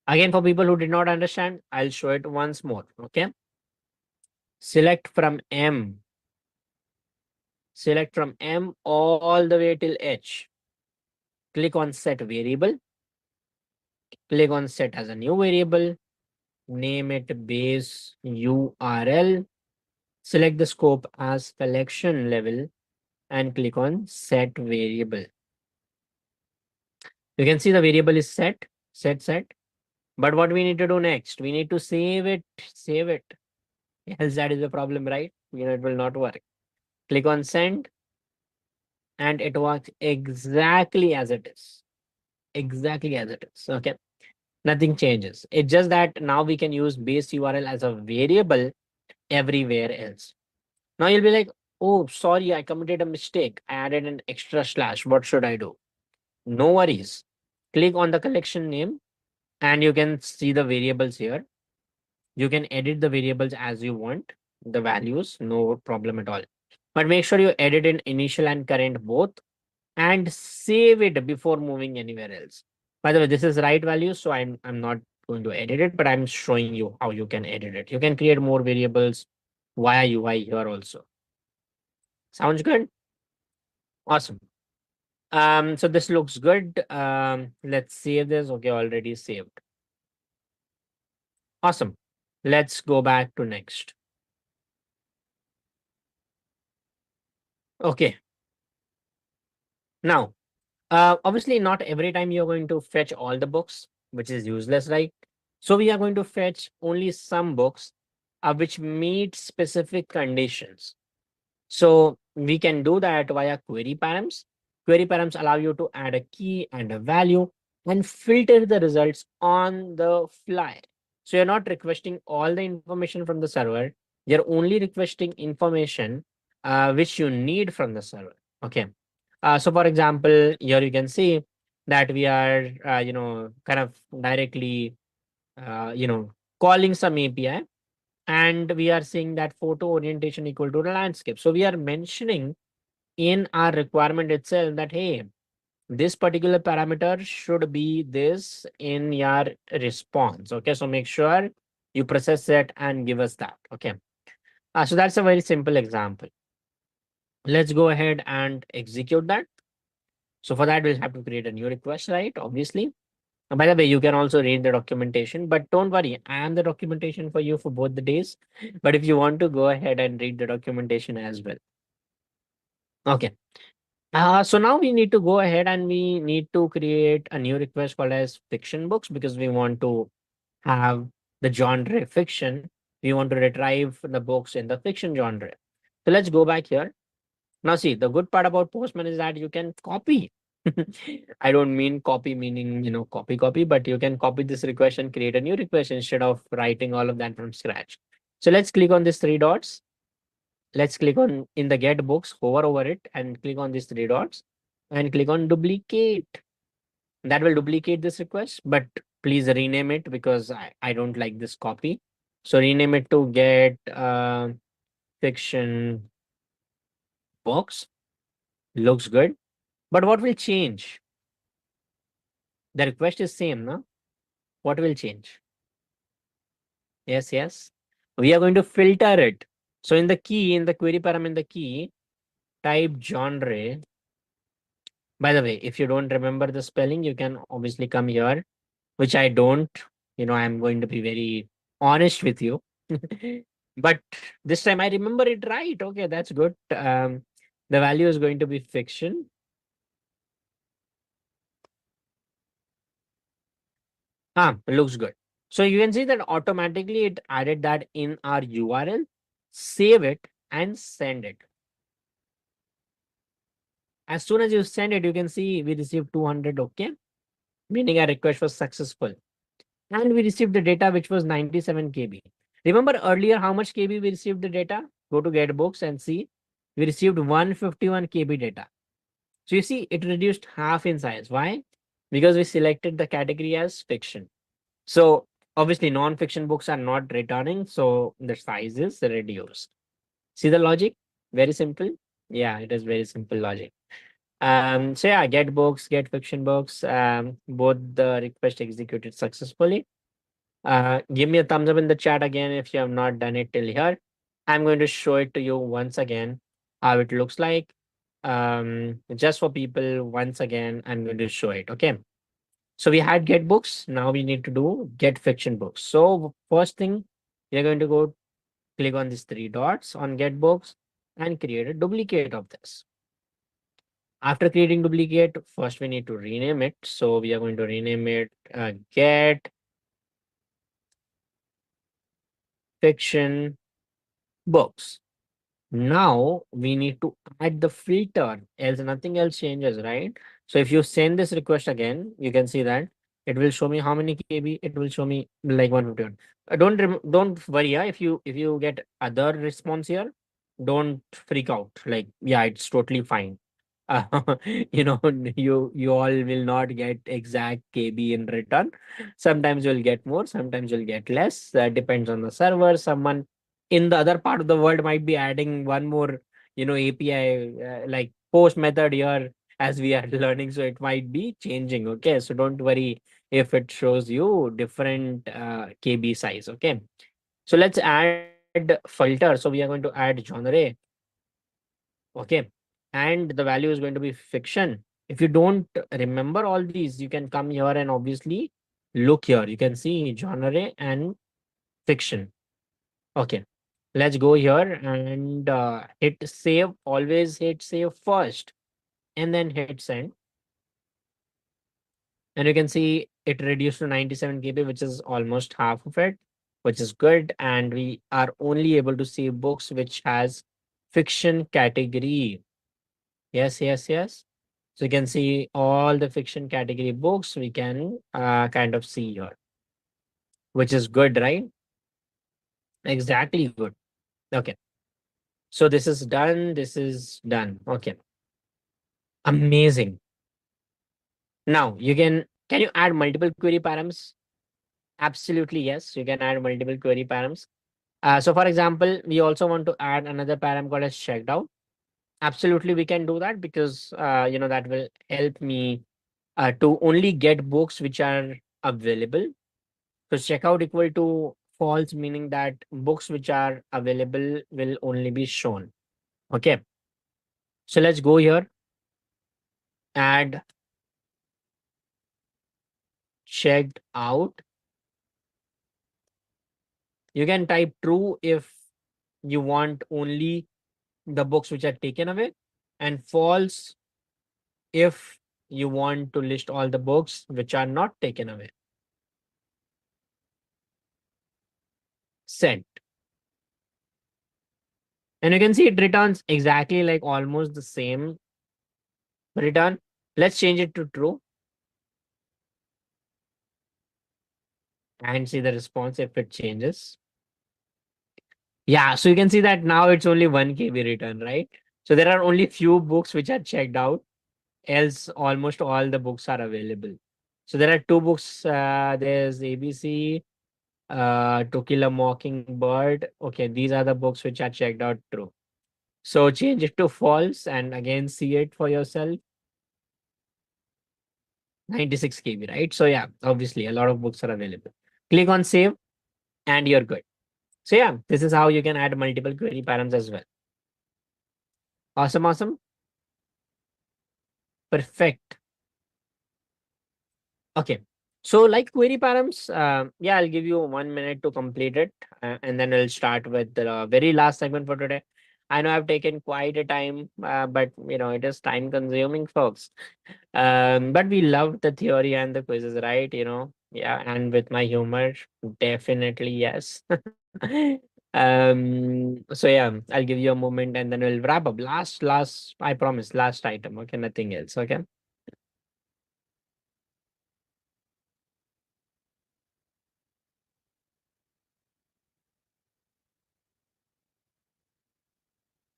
Again, for people who did not understand, I'll show it once more. Okay. Select from M. Select from M all the way till H. Click on set variable. Click on set as a new variable. Name it base URL. Select the scope as collection level and click on set variable. You can see the variable is set. But what we need to do next? We need to save it. Save it. Else that is the problem, right? It will not work. Click on send and it works exactly as it is. Exactly as it is. Okay. Nothing changes. It's just that now we can use base URL as a variable everywhere else. Now you'll be like, oh, sorry, I committed a mistake. I added an extra slash. What should I do? No worries. Click on the collection name and you can see the variables here. You can edit the variables as you want, the values, no problem at all. But make sure you edit in initial and current both and save it before moving anywhere else. By the way, this is right value, so I'm not going to edit it, but I'm showing you how you can edit it. You can create more variables via UI here also. Sounds good? Awesome. So this looks good. Let's save this. Okay, already saved. Awesome. Let's go back to next. Okay. Now, obviously not every time you're going to fetch all the books, which is useless, right? So we are going to fetch only some books which meet specific conditions. So we can do that via query params. Query params allow you to add a key and a value and filter the results on the fly. So you're not requesting all the information from the server. You're only requesting information which you need from the server. Okay. So for example, here you can see that we are, kind of directly, calling some API, and we are saying that photo orientation equal to the landscape. So we are mentioning in our requirement itself that, hey, this particular parameter should be this in your response. Okay. So make sure you process it and give us that. Okay. So that's a very simple example. Let's go ahead and execute that. So for that, we'll have to create a new request, right? Obviously. And by the way, you can also read the documentation, but don't worry, I am the documentation for you for both the days. But if you want to go ahead and read the documentation as well. Okay. So now we need to go ahead and we need to create a new request called as fiction books because we want to have the genre fiction. We want to retrieve the books in the fiction genre. So let's go back here. Now, see, the good part about Postman is that you can copy. I don't mean copy meaning, copy, but you can copy this request and create a new request instead of writing all of that from scratch. So let's click on these three dots. Let's click on in the get books, hover over it and click on these three dots and click on duplicate. That will duplicate this request, but please rename it because I don't like this copy. So rename it to get fiction box. Looks good. But what will change? The request is same, no? What will change? Yes, yes. We are going to filter it. So in the key, in the query param in the key, type genre. By the way, if you don't remember the spelling, you can obviously come here, which I don't. I'm going to be very honest with you. But this time I remember it right. Okay, that's good. The value is going to be fiction. Looks good. So you can see that automatically it added that in our URL. Save it and send it. As soon as you send it, you can see we received 200, okay? Meaning our request was successful. And we received the data which was 97 KB. Remember earlier how much KB we received the data? Go to get books and see. We received 151 KB data. So you see it reduced half in size. Why? Because we selected the category as fiction. So obviously non-fiction books are not returning, so the size is reduced. See the logic? Very simple. Yeah, it is very simple logic. So yeah, get books, get fiction books. Both the request executed successfully. Give me a thumbs up in the chat again if you have not done it till here. I'm going to show it to you once again how it looks like. Just for people, once again, I'm going to show it. Okay. So we had get books. Now we need to do get fiction books. So first thing, we are going to go click on these three dots on get books and create a duplicate of this. After creating duplicate, first we need to rename it. So we are going to rename it get fiction books. Now we need to add the filter, else nothing else changes, right? So if you send this request again, you can see that it will show me how many KB. It will show me like 151. Don't worry, yeah. If you get other response here, don't freak out. Like yeah, it's totally fine. You know, you all will not get exact KB in return. Sometimes you'll get more, sometimes you'll get less. That depends on the server. Someone in the other part of the world might be adding one more, API like post method here as we are learning. So it might be changing. Okay, so don't worry if it shows you different KB size. Okay, so let's add filter. So we are going to add genre. Okay. And the value is going to be fiction. If you don't remember all these, you can come here and obviously look here. You can see genre and fiction. Okay. Let's go here and hit save. Always hit save first and then hit send. And you can see it reduced to 97 KB, which is almost half of it, which is good. And we are only able to see books which has fiction category. Yes, yes, yes. So you can see all the fiction category books we can kind of see here, which is good, right? Exactly good. Okay. So this is done. This is done. Okay. Amazing. Now can you add multiple query params? Absolutely yes. You can add multiple query params. So for example, we also want to add another param called as checked out. Absolutely, we can do that because that will help me to only get books which are available. So checkout equal to false, meaning that books which are available will only be shown. Okay. So let's go here. Add checked out. You can type true if you want only the books which are taken away. and false if you want to list all the books which are not taken away. Set. And you can see it returns exactly like almost the same return. Let's change it to true and see the response if it changes. Yeah, so you can see that now it's only 1 KB return, right? So there are only few books which are checked out, else almost all the books are available. So there are two books. There's ABC, To Kill a Mockingbird. Okay, these are the books which are checked out true. So change it to false and again see it for yourself. 96 KB, right? So yeah, obviously a lot of books are available. Click on save and you're good. So yeah, this is how you can add multiple query params as well. Awesome, awesome. Perfect. Okay. So like query params, yeah, I'll give you 1 minute to complete it, and then we'll start with the very last segment for today. I know I've taken quite a time, but it is time consuming, folks. But we love the theory and the quizzes, right? Yeah, and with my humor, definitely yes. So yeah, I'll give you a moment and then we'll wrap up. Last, I promise, last item. Okay, nothing else. Okay.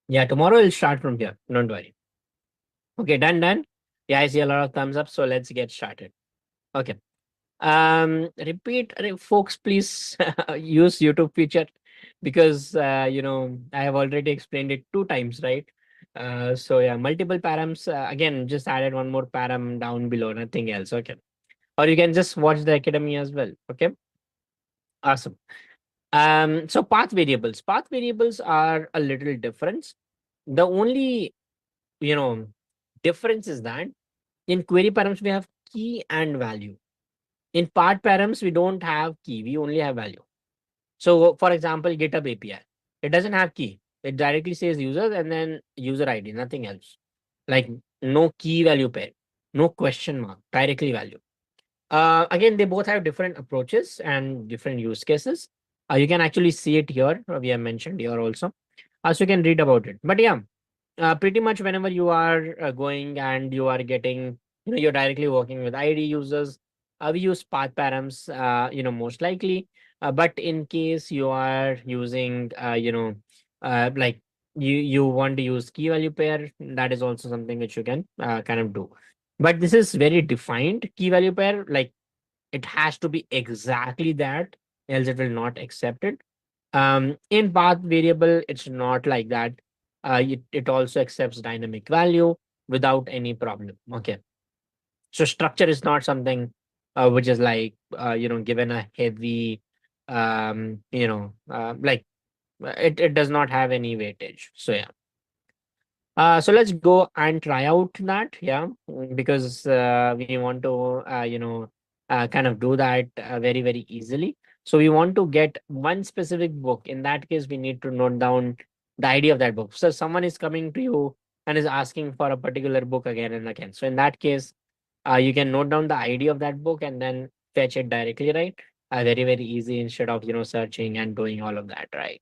Yeah, tomorrow we'll start from here. Don't worry. Okay, done. Yeah, I see a lot of thumbs up. So let's get started. Okay. Repeat, folks, please use YouTube feature because I have already explained it 2 times, right? So yeah, multiple params. Again, just added one more param down below, nothing else. Okay. Or you can just watch the academy as well. Okay. Awesome. So path variables. Path variables are a little different. The only you know difference is that in query params we have key and value. In part params we don't have key, we only have value. So for example, GitHub API, it doesn't have key. It directly says users and then user ID, nothing else. Like no key value pair, no question mark, directly value. Again, they both have different approaches and different use cases. You can actually see it here. We have mentioned here also. So you can read about it. But yeah, pretty much whenever you are going and you are getting, you're directly working with ID users, we use path params, most likely. But in case you are using, like you want to use key value pair, that is also something which you can kind of do. But this is very defined key value pair, like it has to be exactly that, else it will not accept it. In path variable, it's not like that. It also accepts dynamic value without any problem. Okay. So structure is not something which is like, given a heavy, like it does not have any weightage. So yeah. So let's go and try out that, yeah, because we want to, kind of do that very, very easily. So we want to get one specific book. In that case, we need to note down the ID of that book. So someone is coming to you and is asking for a particular book again and again. So in that case, you can note down the ID of that book and then fetch it directly, right? Very, very easy instead of, searching and doing all of that, right?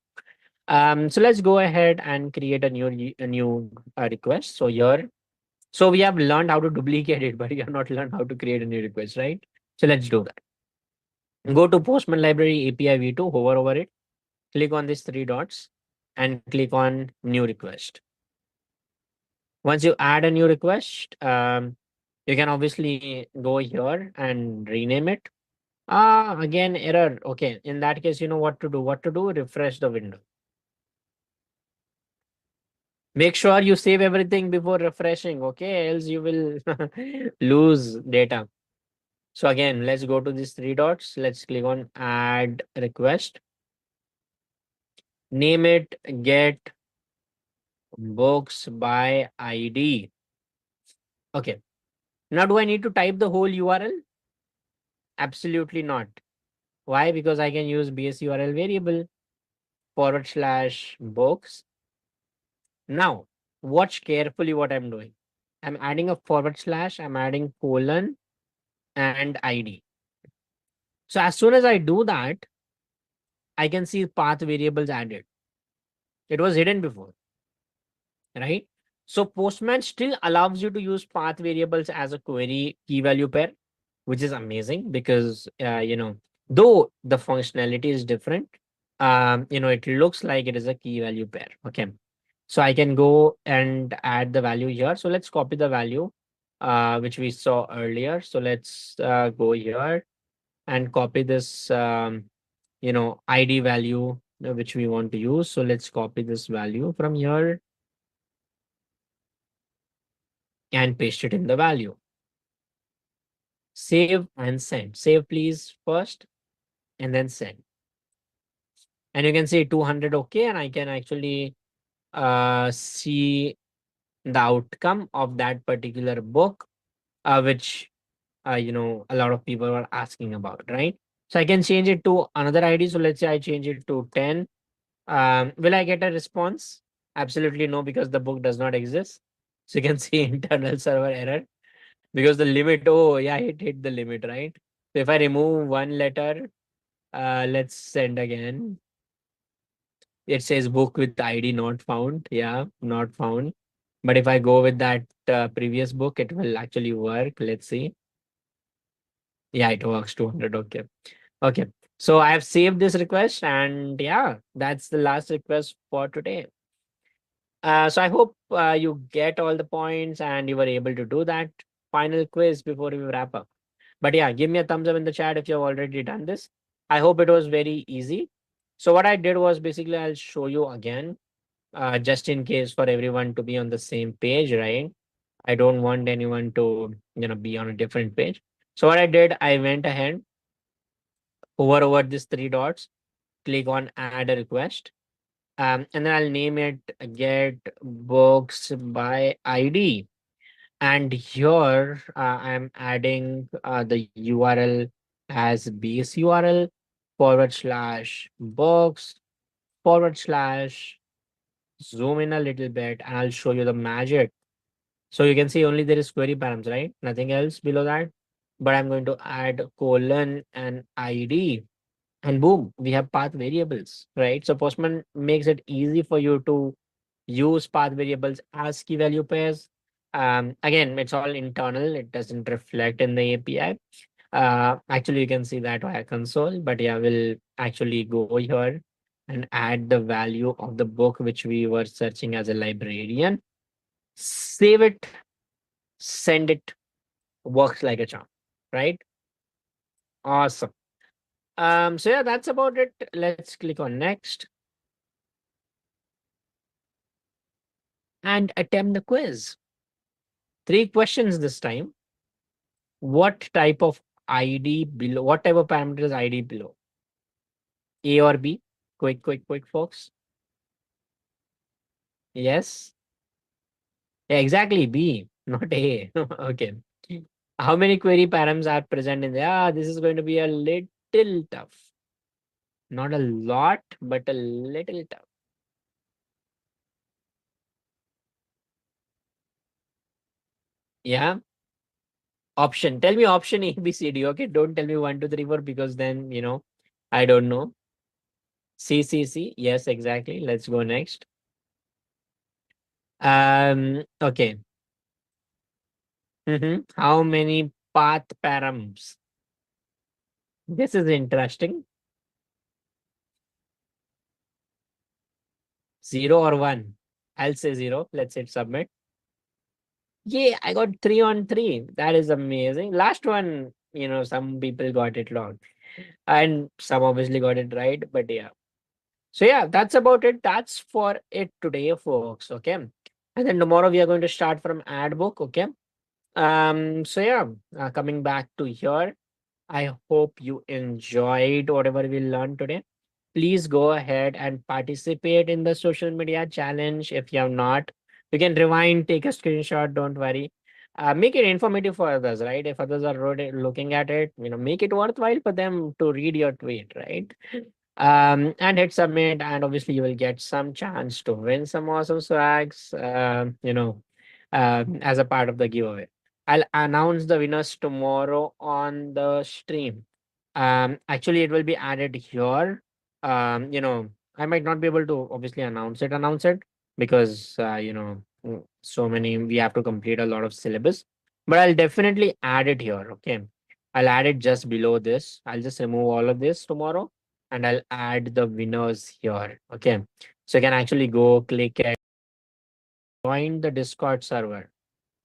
So let's go ahead and create a new request. So here, so we have learned how to duplicate it, but we have not learned how to create a new request, right? So let's do that. Go to Postman Library API v2, hover over it, click on these three dots, and click on new request. Once you add a new request, you can obviously go here and rename it. Again, error. Okay, in that case, you know what to do. What to do? Refresh the window. Make sure you save everything before refreshing, okay? Else you will lose data. So again, let's go to these three dots. Let's click on add request. Name it get books by ID. Okay. Now, do I need to type the whole URL? Absolutely not. Why? Because I can use base URL variable /books. Now, Watch carefully what I'm doing. I'm adding a forward slash, I'm adding colon and ID. So as soon as I do that, I can see path variables added. It was hidden before, right? So Postman still allows you to use path variables as a query key value pair, which is amazing because though the functionality is different, it looks like it is a key value pair. Okay, so I can go and add the value here. So let's copy the value which we saw earlier. So let's go here and copy this ID value which we want to use. So let's copy this value from here and paste it in the value. Save and send. Save please first and then send. And you can see 200 okay, and I can actually see the outcome of that particular book, which a lot of people are asking about, right? So I can change it to another ID. So let's say I change it to 10. Will I get a response? Absolutely no, because the book does not exist. So you can see internal server error because the limit, oh yeah, it hit the limit, right? So if I remove one letter, let's send again. It says book with ID not found. Yeah, not found. But if I go with that previous book, it will actually work. Let's see. Yeah, it works 200. Okay. Okay. So I have saved this request, and yeah, that's the last request for today. So I hope you get all the points and you were able to do that final quiz before we wrap up. But yeah, give me a thumbs up in the chat if you've already done this. I hope it was very easy. So what I did was basically I'll show you again, just in case for everyone to be on the same page, right? I don't want anyone to be on a different page. So what I did, I went ahead, hover over these three dots, click on add a request, and then I'll name it get books by ID. And here I'm adding the URL as base URL /books / zoom in a little bit, and I'll show you the magic. So you can see only there is query params, right? Nothing else below that. But I'm going to add colon and ID, and boom, we have path variables, right? So Postman makes it easy for you to use path variables as key value pairs. Again, it's all internal, it doesn't reflect in the API. Actually, you can see that via console, but yeah, we'll actually go here and add the value of the book which we were searching as a librarian. Save it, send it, works like a charm, right? Awesome. So yeah, that's about it. Let's click on next and attempt the quiz. 3 questions this time. What type of ID below? What type of parameters ID below? A or B? Quick, quick, quick, folks. Yes. Yeah, exactly. B, not A. Okay. How many query params are present in there? This is going to be a little tough. Not a lot, but a little tough. Yeah. Option. Tell me option A, B, C, D. Okay. Don't tell me 1, 2, 3, 4 because then, I don't know. C, C, C. Yes, exactly. Let's go next. Okay. How many path params? This is interesting. 0 or 1? I'll say 0. Let's hit submit. Yeah, I got 3 on 3. That is amazing. Last one, some people got it wrong. And some obviously got it right. But yeah. So yeah, that's about it. That's for it today, folks. Okay. And then tomorrow we are going to start from ad book. Okay. So yeah, coming back to here. I hope you enjoyed whatever we learned today. Please go ahead and participate in the social media challenge. If you have not, you can rewind, take a screenshot, don't worry. Make it informative for others, right? If others are looking at it, make it worthwhile for them to read your tweet, right? And hit submit, and obviously you will get some chance to win some awesome swags, as a part of the giveaway. I'll announce the winners tomorrow on the stream. Actually it will be added here. I might not be able to obviously announce it because so many, we have to complete a lot of syllabus, but I'll definitely add it here. Okay, I'll add it just below this. I'll just remove all of this tomorrow and I'll add the winners here. Okay. So you can actually go click and join the Discord server.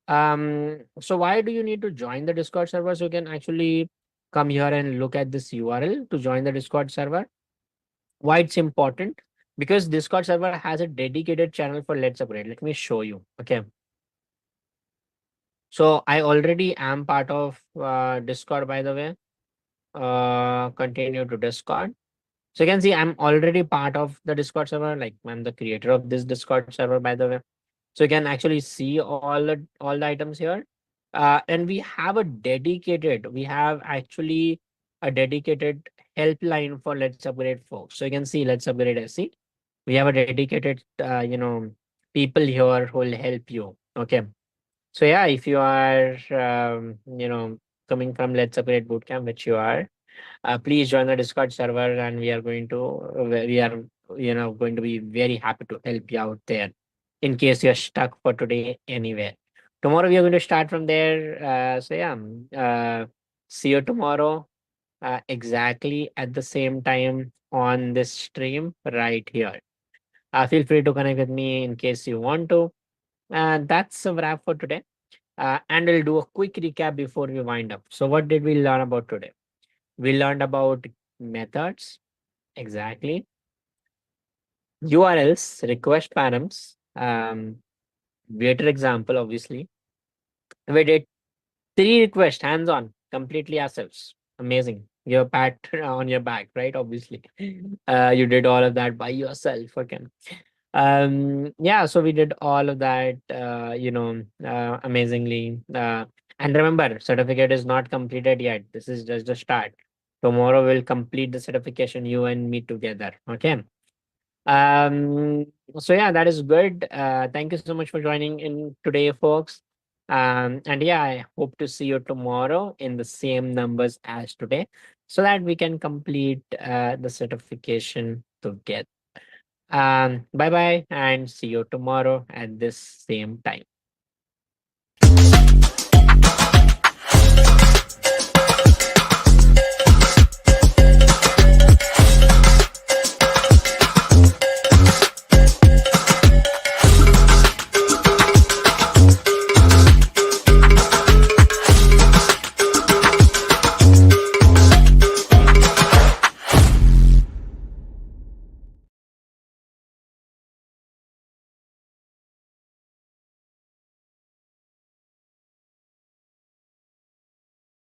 So why do you need to join the Discord server? So you can actually come here and look at this URL to join the Discord server. Why it's important? Because Discord server has a dedicated channel for Let's Upgrade. Let me show you. Okay. So I already am part of Discord, by the way. Continue to Discord. So you can see I'm already part of the Discord server. Like I'm the creator of this Discord server, by the way. So you can actually see all the items here. And we have actually a dedicated helpline for Let's Upgrade folks. So you can see Let's Upgrade SC. We have a dedicated, people here who will help you. Okay. So yeah, if you are, coming from Let's Upgrade Bootcamp, which you are, please join the Discord server, and we are going to be very happy to help you out there in case you're stuck for today anywhere. Tomorrow we are going to start from there. So yeah, see you tomorrow exactly at the same time on this stream right here. Feel free to connect with me in case you want to. That's a wrap for today. And we'll do a quick recap before we wind up. So what did we learn about today? We learned about methods, exactly. URLs, request params, waiter example, obviously. We did 3 requests, hands-on, completely ourselves. Amazing. You're pat on your back, right? Obviously. You did all of that by yourself. Okay. Yeah, so we did all of that, amazingly. And remember, certificate is not completed yet. This is just the start. Tomorrow we'll complete the certification, you and me together. Okay. Um, so yeah, that is good. Thank you so much for joining in today, folks. And yeah, I hope to see you tomorrow in the same numbers as today so that we can complete the certification together. Bye bye and see you tomorrow at this same time.